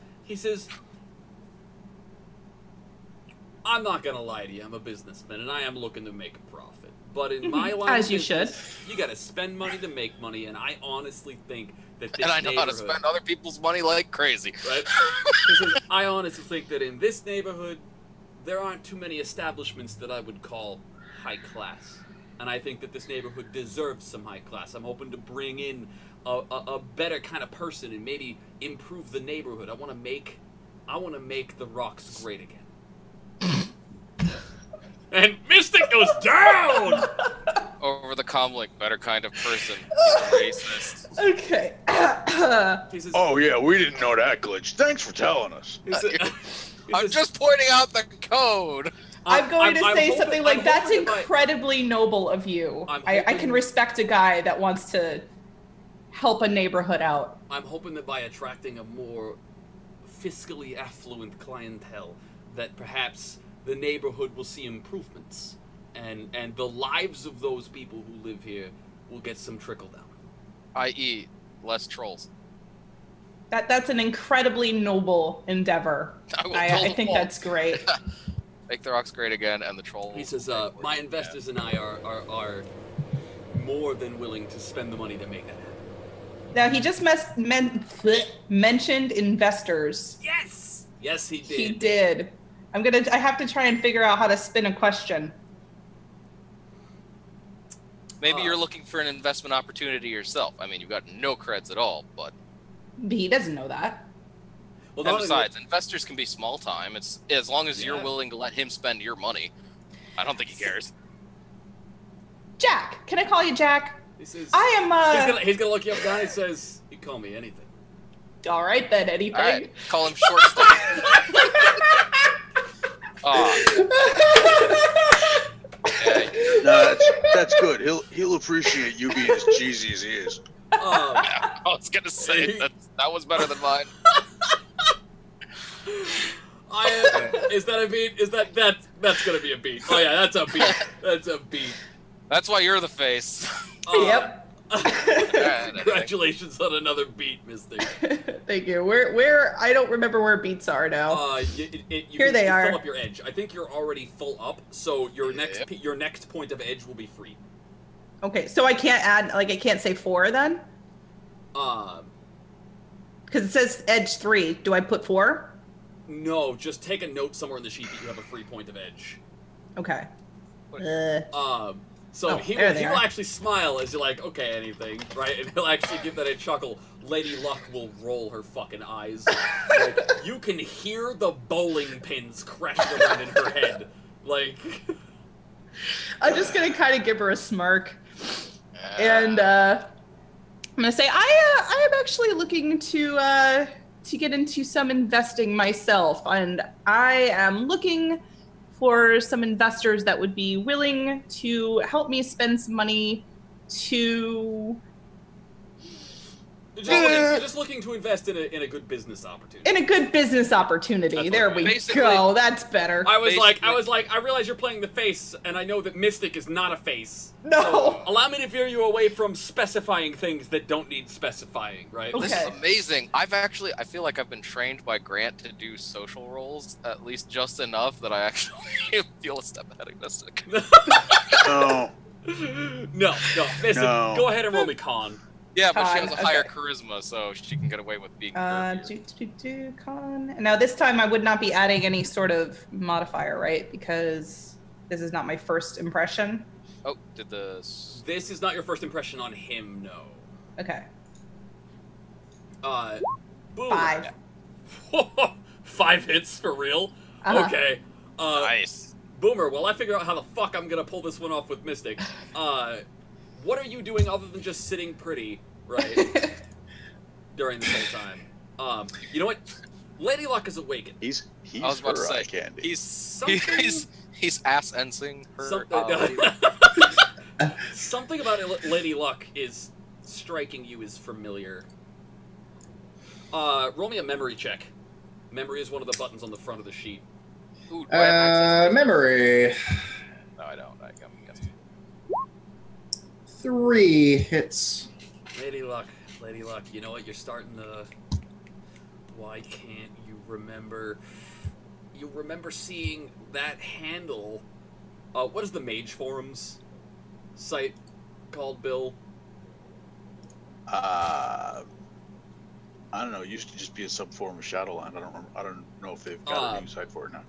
I'm not gonna lie to you, I'm a businessman, and I am looking to make a profit. But in my line as you should, you gotta spend money to make money, and I honestly think that this And I know how to spend other people's money like crazy. Right? I honestly think that in this neighborhood, there aren't too many establishments that I would call high class. And I think that this neighborhood deserves some high class. I'm hoping to bring in a better kind of person and maybe improve the neighborhood. I want to make the rocks great again. And Mystic goes down! Over the comlink, better kind of person. He's a racist. Okay. He says, oh yeah, we didn't know that, Glitch. Thanks for telling us. I'm just pointing out the code. I'm going to say something like, that's incredibly noble of you. I can respect a guy that wants to help a neighborhood out. I'm hoping that by attracting a more fiscally affluent clientele, that perhaps the neighborhood will see improvements, and the lives of those people who live here will get some trickle down. I.e., less trolls. That's an incredibly noble endeavor. I think that's great. Make the rocks great again, and the trolls. He says, my investors and I are more than willing to spend the money to make that happen. Now, he just mentioned investors. Yes, he did. He did. I have to try and figure out how to spin a question. Maybe you're looking for an investment opportunity yourself. I mean, you've got no creds at all, but he doesn't know that. Well, and besides, investors can be small time. It's as long as you're willing to let him spend your money. I don't think he cares. Jack, can I call you Jack? He says, I am. He's gonna look you up and down. He says, "You call me anything." All right then, anything. All right, call him shortstop. That's good. He'll appreciate you being as cheesy as he is. I was gonna say that was better than mine. Is that a beat? That's gonna be a beat? Oh yeah, that's a beat. That's a beat. That's why you're the face. Yep. Congratulations on another beat, Mystic. Thank you. Where I don't remember where beats are now. Here they are. Fill up your edge. I think you're already full up, so your next point of edge will be free. Okay, so I can't add, like, I can't say 4 then? Because it says edge 3. Do I put 4? No, just take a note somewhere in the sheet that you have a free point of edge. Okay. So Oh, he'll there they are. actually smile as you're like, okay, anything, right? And he'll actually give that a chuckle. Lady Luck will roll her fucking eyes. Like, you can hear the bowling pins crashing around in her head. Like, I'm just gonna kind of give her a smirk, and I'm gonna say I am actually looking to get into some investing myself, and I am looking for some investors that would be willing to help me spend some money to. you're just looking to invest in a good business opportunity. In a good business opportunity. That's There what we basically- go. That's better. I was like, I realize you're playing the face, and I know that Mystic is not a face. No. So allow me to veer you away from specifying things that don't need specifying, right? Okay. This is amazing. I feel like I've been trained by Grant to do social roles, at least just enough that I actually feel a step ahead of Mystic. No. No, Mystic, No. go ahead and roll me con. Yeah, but she Con, has a higher okay. charisma, so she can get away with being Con. Now this time I would not be adding any sort of modifier, right? Because this is not my first impression. Oh, did the... This is not your first impression on him, no. Okay. Boom. 5. 5 hits for real? Uh-huh. Okay. Nice. Boomer, while I figure out how the fuck I'm gonna pull this one off with Mystic, what are you doing other than just sitting pretty, right? During this whole time. You know what? Lady Luck is awakened. He's I was about to her eye say, candy. he's ass-ensing her. Something about Lady Luck is striking you as familiar. Roll me a memory check. Memory is one of the buttons on the front of the sheet. Ooh, do I have access to Memory. No, I don't. I'm guessing. 3 hits. Lady Luck, you know what? You're starting to... Why can't you remember... You remember seeing that handle... what is the Mage Forums site called, Bill? I don't know. It used to just be a subform of Shadowrun. I don't know if they've got a new site for it now.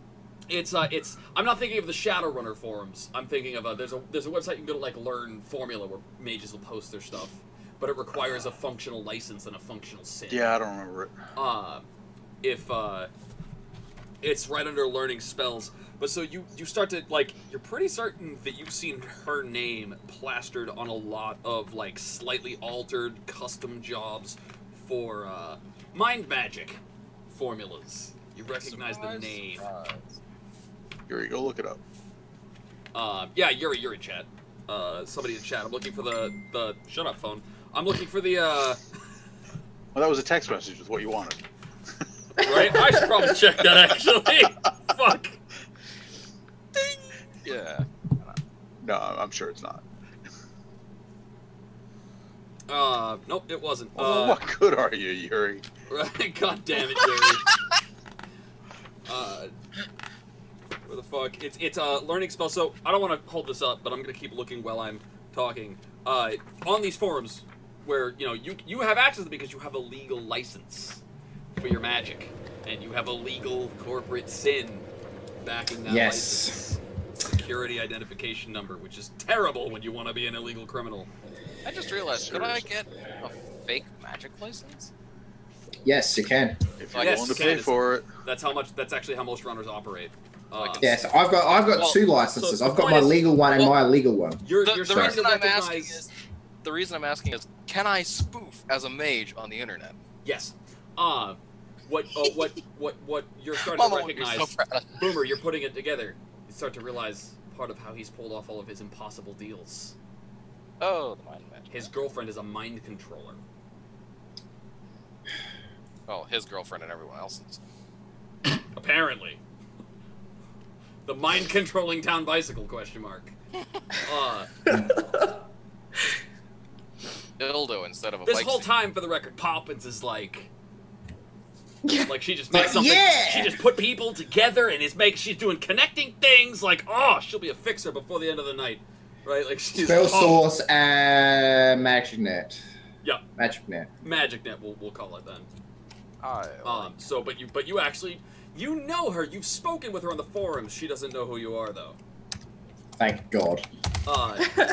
It's I'm not thinking of the Shadowrunner forums. I'm thinking of there's a website you can go to, like, learn formula where mages will post their stuff, but it requires a functional license and a functional sim. Yeah, I don't remember it. It's right under learning spells. But so you start to, like, you're pretty certain that you've seen her name plastered on a lot of, like, slightly altered custom jobs for mind magic formulas. You recognize the name. Yuri, go look it up. Yeah, you're in chat. Somebody in chat. I'm looking for the shut up phone. I'm looking for the Well, that was a text message with what you wanted. right? I should probably check that actually. Fuck. Yeah. No, I'm sure it's not. Nope, it wasn't. Well, what good are you, Yuri? Right? God damn it, Yuri. Where the fuck? It's a learning spell. So I don't want to hold this up, but I'm gonna keep looking while I'm talking. On these forums, where you have access to them because you have a legal license for your magic, and you have a legal corporate sin backing that license. Security identification number, which is terrible when you want to be an illegal criminal. I just realized, could I get a fake magic license? Yes, you can. If you're Yes, willing to you pay can. for it. That's actually how most runners operate. Yes, I've got 2 licenses. so I've got point my is- legal one and my illegal one. You're The starting reason to I'm recognize. asking is, the reason I'm asking is, can I spoof as a mage on the internet? Yes. What you're starting Mama to would be recognize, so proud. Boomer, you're putting it together. You start to realize part of how he's pulled off all of his impossible deals. Oh, the mind magic. His girlfriend is a mind controller. Well, his girlfriend and everyone else's. Apparently. The mind controlling town bicycle, question mark. Dildo instead of a This bike whole seat. time, for the record, Poppins is like she just makes Like, something. yeah! She just put people together and she's doing connecting things. Like, oh, she'll be a fixer before the end of the night, right? Like she's Spell source and magic net. Yep. Magic net. Magic net. We'll call it then. I So, but you actually know her. You've spoken with her on the forums. She doesn't know who you are, though. Thank God.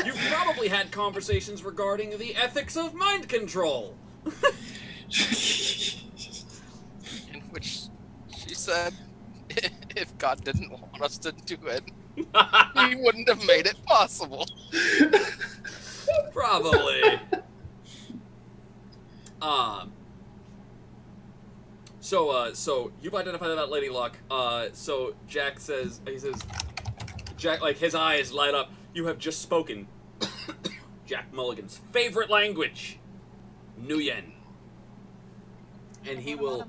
You've probably had conversations regarding the ethics of mind control. In which she said, if God didn't want us to do it, he wouldn't have made it possible. Probably. So you've identified that Lady Luck. So Jack says, Jack, like, his eyes light up. You have just spoken Jack Mulligan's favorite language, Nuyen. And he will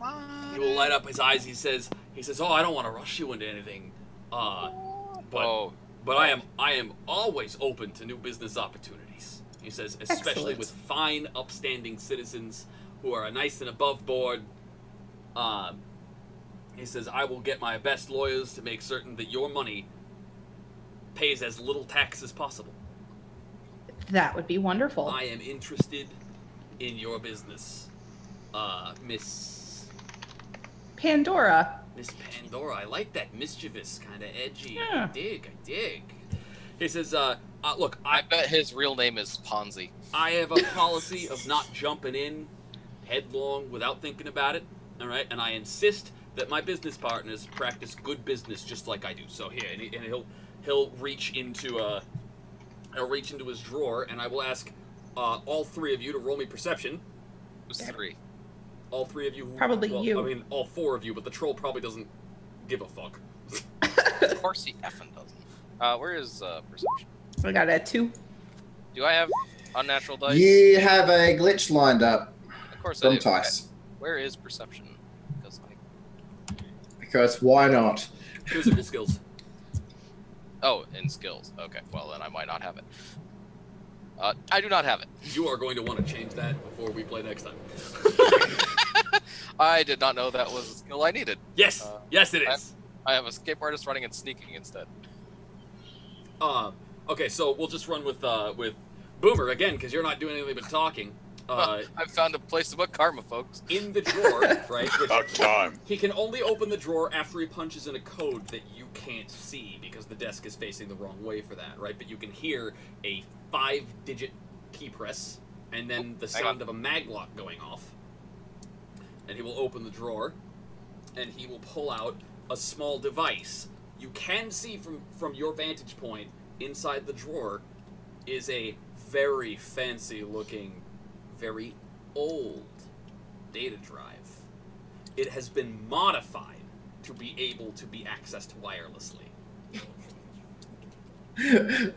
light up his eyes. He says, oh, I don't want to rush you into anything. But I am always open to new business opportunities. He says, especially with fine, upstanding citizens who are nice and above board. He says, I will get my best lawyers to make certain that your money pays as little tax as possible. That would be wonderful. I am interested in your business, Miss Pandora. Miss Pandora. I like that mischievous, kind of edgy. Yeah. I dig. He says, look, I bet his real name is Ponzi. I have a policy of not jumping in headlong without thinking about it, all right? And I insist that my business partners practice good business just like I do. So here, and he'll reach into his drawer, and I will ask all three of you to roll me perception. Who's three? All three of you. Probably you. I mean, all four of you, but the troll probably doesn't give a fuck. Of course he effing doesn't. Where is perception? We got a 2. Do I have unnatural dice? You have a glitch lined up. Of course I do. Sometimes. Where is perception? Because why not? Physical skills. Oh, in skills. Okay, well then I might not have it. I do not have it. You are going to want to change that before we play next time. I did not know that was a skill I needed. Yes, yes it is. I have escape artist running and sneaking instead. Okay, so we'll just run with Boomer again because you're not doing anything but talking. I've found a place to put karma, folks. In the drawer, right? About time. He can only open the drawer after he punches in a code that you can't see because the desk is facing the wrong way for that, right? But you can hear a 5-digit key press and then the sound of a maglock going off. And he will open the drawer and he will pull out a small device. You can see from your vantage point inside the drawer is a very fancy looking, very old data drive. It has been modified to be able to be accessed wirelessly.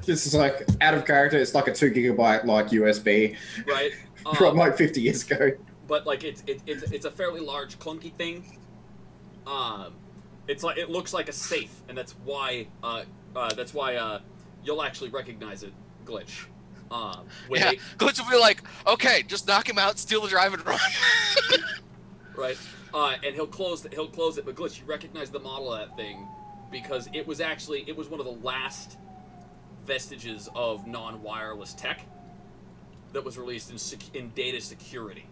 This is like out of character. It's like a 2 gigabyte like USB, right? From like 50 years ago. But like it's a fairly large, clunky thing. It's like it looks like a safe, and that's why you'll actually recognize it, Glitch. Glitch will be like, okay, just knock him out, steal the drive, and run. Right, and he'll close it. But Glitch, you recognize the model of that thing because it was one of the last vestiges of non-wireless tech that was released in data security.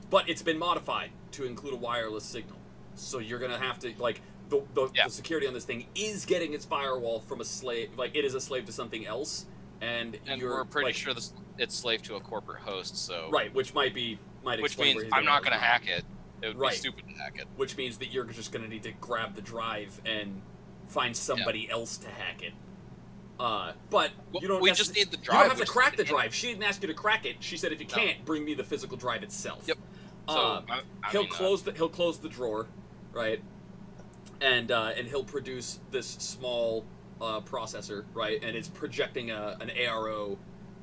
But it's been modified to include a wireless signal, so you're gonna have to like. The security on this thing is getting its firewall from a slave. Like, it is a slave to something else, and we're pretty sure it's slave to a corporate host. So right, which might means I'm not going to hack it. It would be stupid to hack it. Which means that you're just going to need to grab the drive and find somebody else to hack it. But you don't. We just need the drive. You don't have to crack the drive. She didn't ask you to crack it. She said if you can't, bring me the physical drive itself. Yep. So he'll close the drawer, right? And he'll produce this small processor, right? And it's projecting an ARO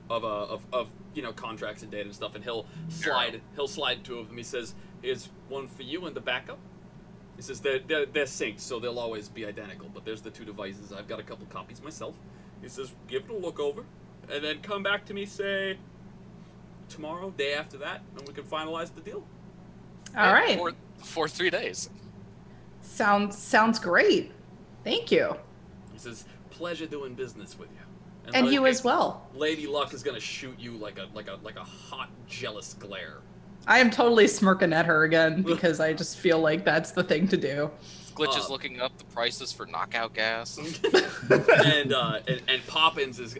of contracts and data and stuff. And he'll slide 2 of them. He says, "Here's one for you and the backup." He says they're synced, so they'll always be identical. But there's the 2 devices. I've got a couple copies myself. He says, "Give it a look over, and then come back to me, say tomorrow, day after that, and we can finalize the deal." All right. For 3 days. Sounds great. Thank you. He says, "Pleasure doing business with you." And you as well. Lady Luck is gonna shoot you like a hot, jealous glare. I am totally smirking at her again because I just feel like that's the thing to do. Glitch is looking up the prices for knockout gas. and Poppins is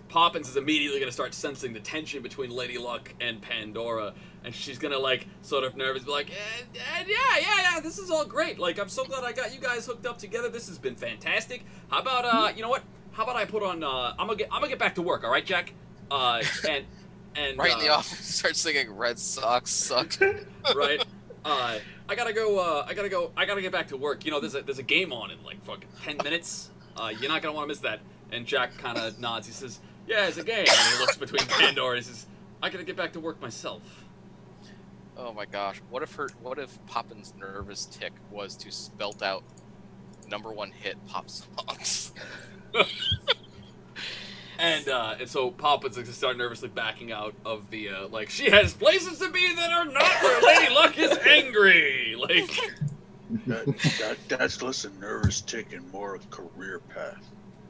immediately going to start sensing the tension between Lady Luck and Pandora, and she's going to like sort of nervous, be like, yeah, this is all great. Like, I'm so glad I got you guys hooked up together. This has been fantastic. How about you know what? How about I put on I'm gonna get back to work. All right, Jack. And Right in the office, start singing "Red Sox suck." Right. I gotta get back to work. You know, there's a game on in like fucking 10 minutes. You're not gonna want to miss that. And Jack kind of nods. He says, "Yeah, it's a game." And he looks between Pandora. And he says, "I gotta get back to work myself." Oh my gosh! What if Poppin's nervous tick was to spelt out #1 hit pop songs? And so Poppins is gonna start nervously backing out of the like, she has places to be that are not where Lady Luck is angry. Like that's less a nervous tick and more a career path.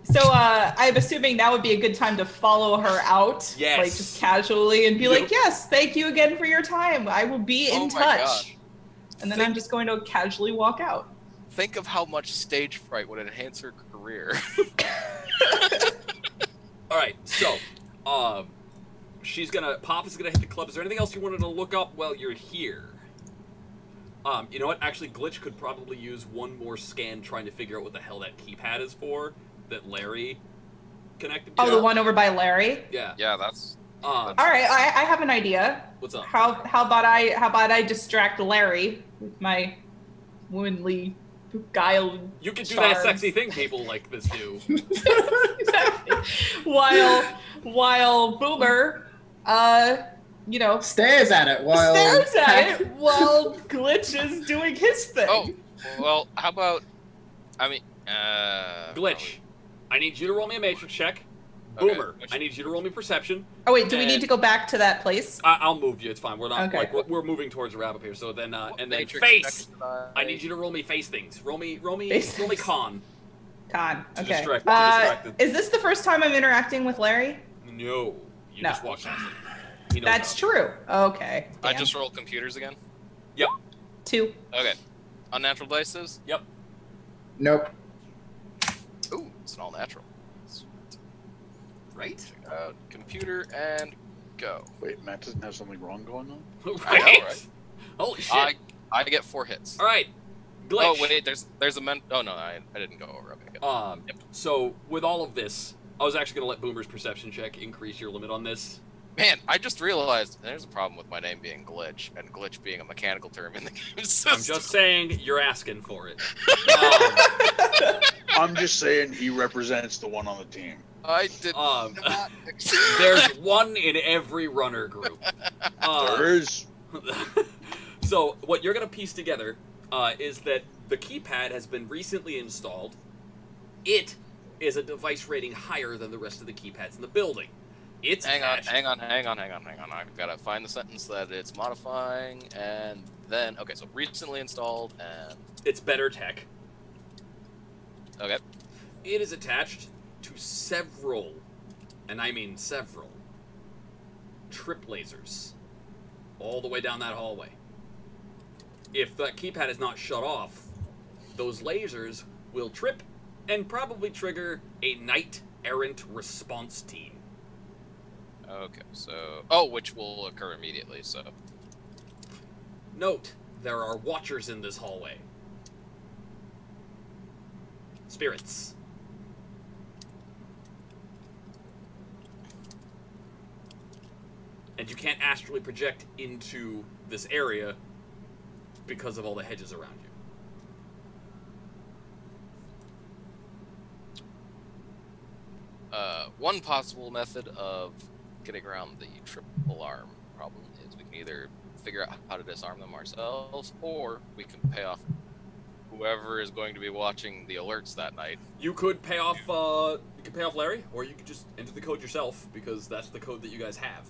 So I'm assuming that would be a good time to follow her out, yes, like just casually, and be like, "Yes, thank you again for your time. I will be in touch." And then I'm just going to casually walk out. Think of how much stage fright would enhance her career. All right, so Pop is gonna hit the club. Is there anything else you wanted to look up while you're here? You know what? Actually, Glitch could probably use one more scan trying to figure out what the hell that keypad is for that Larry connected to. Oh, the one over by Larry? Yeah. Yeah, that's. All right, I have an idea. What's up? How about I distract Larry with my womanly guile? You can do that sexy thing people like this do. Exactly. While Boomer, you know, stares at it while Glitch is doing his thing. Oh, well, how about? I mean, Glitch, I need you to roll me a matrix check. Okay, Boomer, I need you to roll me perception. Oh wait, do we need to go back to that place? I'll move you. It's fine. We're not okay. We're moving towards a wrap up here. So then and then matrix face. I need you to roll me face things. Roll me con. Con. To Okay. distract is this the first time I'm interacting with Larry? No. You just walked past it. That's true. Okay. I Damn. just roll computers again. Yep. 2. Okay. Unnatural dices. Yep. Nope. Ooh, it's an all natural. Right? Computer and go. Wait, Matt doesn't have something wrong going on? Right? I know, right? Holy shit. I get 4 hits. All right. Glitch. Oh wait, there's a Oh no, I didn't go over. Okay. Good. Yep. So with all of this, I was actually gonna let Boomer's perception check increase your limit on this. Man, I just realized there's a problem with my name being Glitch and Glitch being a mechanical term in the game system. I'm just saying you're asking for it. I'm just saying he represents the one on the team. I did not. There's one in every runner group. There is. So what you're gonna piece together is that the keypad has been recently installed. It is a device rating higher than the rest of the keypads in the building. It's hang on. I've got to find the sentence that it's modifying, and then okay. So recently installed, and it's better tech. Okay. It is attached to several, and I mean several, trip lasers all the way down that hallway. If that keypad is not shut off, those lasers will trip and probably trigger a knight errant response team. Okay, so which will occur immediately. So note, there are watchers in this hallway. Spirits. And you can't astrally project into this area because of all the hedges around you. One possible method of getting around the triple alarm problem is we can either figure out how to disarm them ourselves, or we can pay off whoever is going to be watching the alerts that night. You could pay off Larry, or you could just enter the code yourself, because that's the code that you guys have.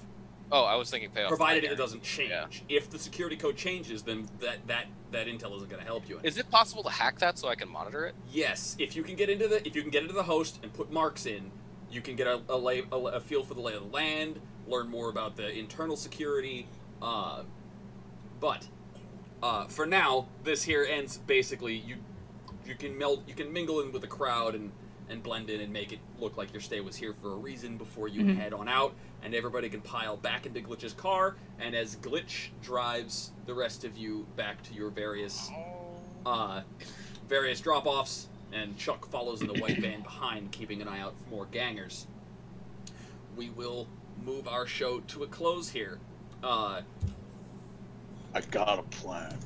Oh, I was thinking pay off. Provided it doesn't change. Yeah. If the security code changes, then that intel isn't going to help you anymore. Is it possible to hack that so I can monitor it? Yes, if you can get into the host and put marks in, you can get a feel for the lay of the land, learn more about the internal security. But for now, this here ends basically you you can mingle in with the crowd and blend in and make it look like your stay was here for a reason before you head on out, and everybody can pile back into Glitch's car, and as Glitch drives the rest of you back to your various drop-offs, and Chuck follows in the white van behind, keeping an eye out for more gangers, we will move our show to a close here. I got a plan.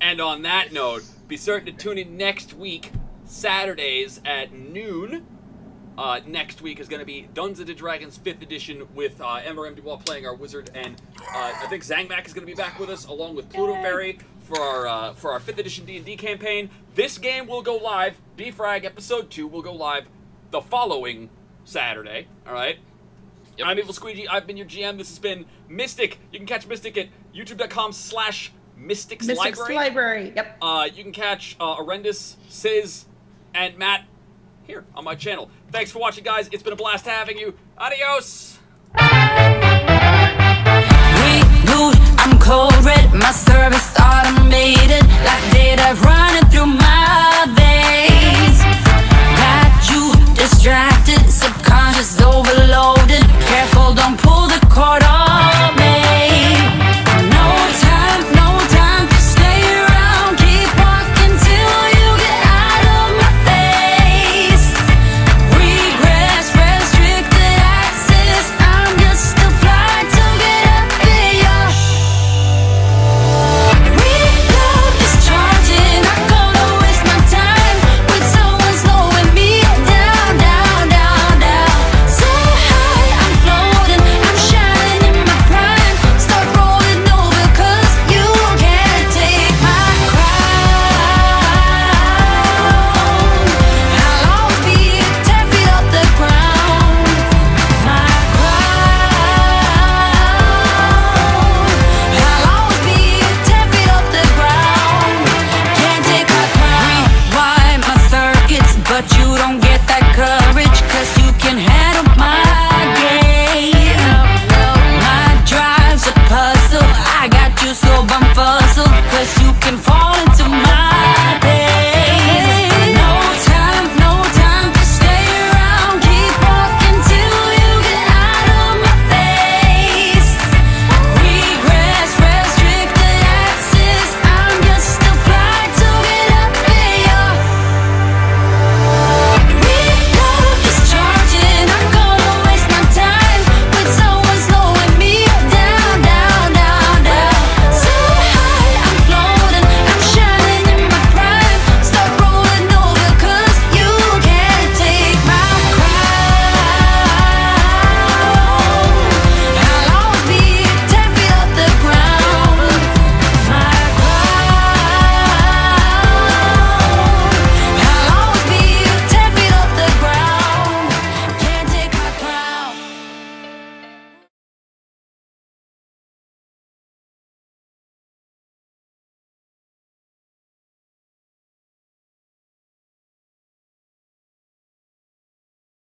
And on that note, be certain to tune in next week, Saturdays at noon. Next week is going to be Dungeons & Dragons 5th edition with MRM Dubois playing our wizard, and I think Zangmak is going to be back with us along with Pluto Fairy for our 5th edition D&D campaign. This game will go live. Defrag episode 2 will go live the following Saturday. All right. Yep. I'm evilsqueegee. I've been your GM. This has been Mystic. You can catch Mystic at youtube.com/Mystics Library. Yep. You can catch Arendis, Sizz, and Matt here on my channel. Thanks for watching, guys. It's been a blast having you. Adios!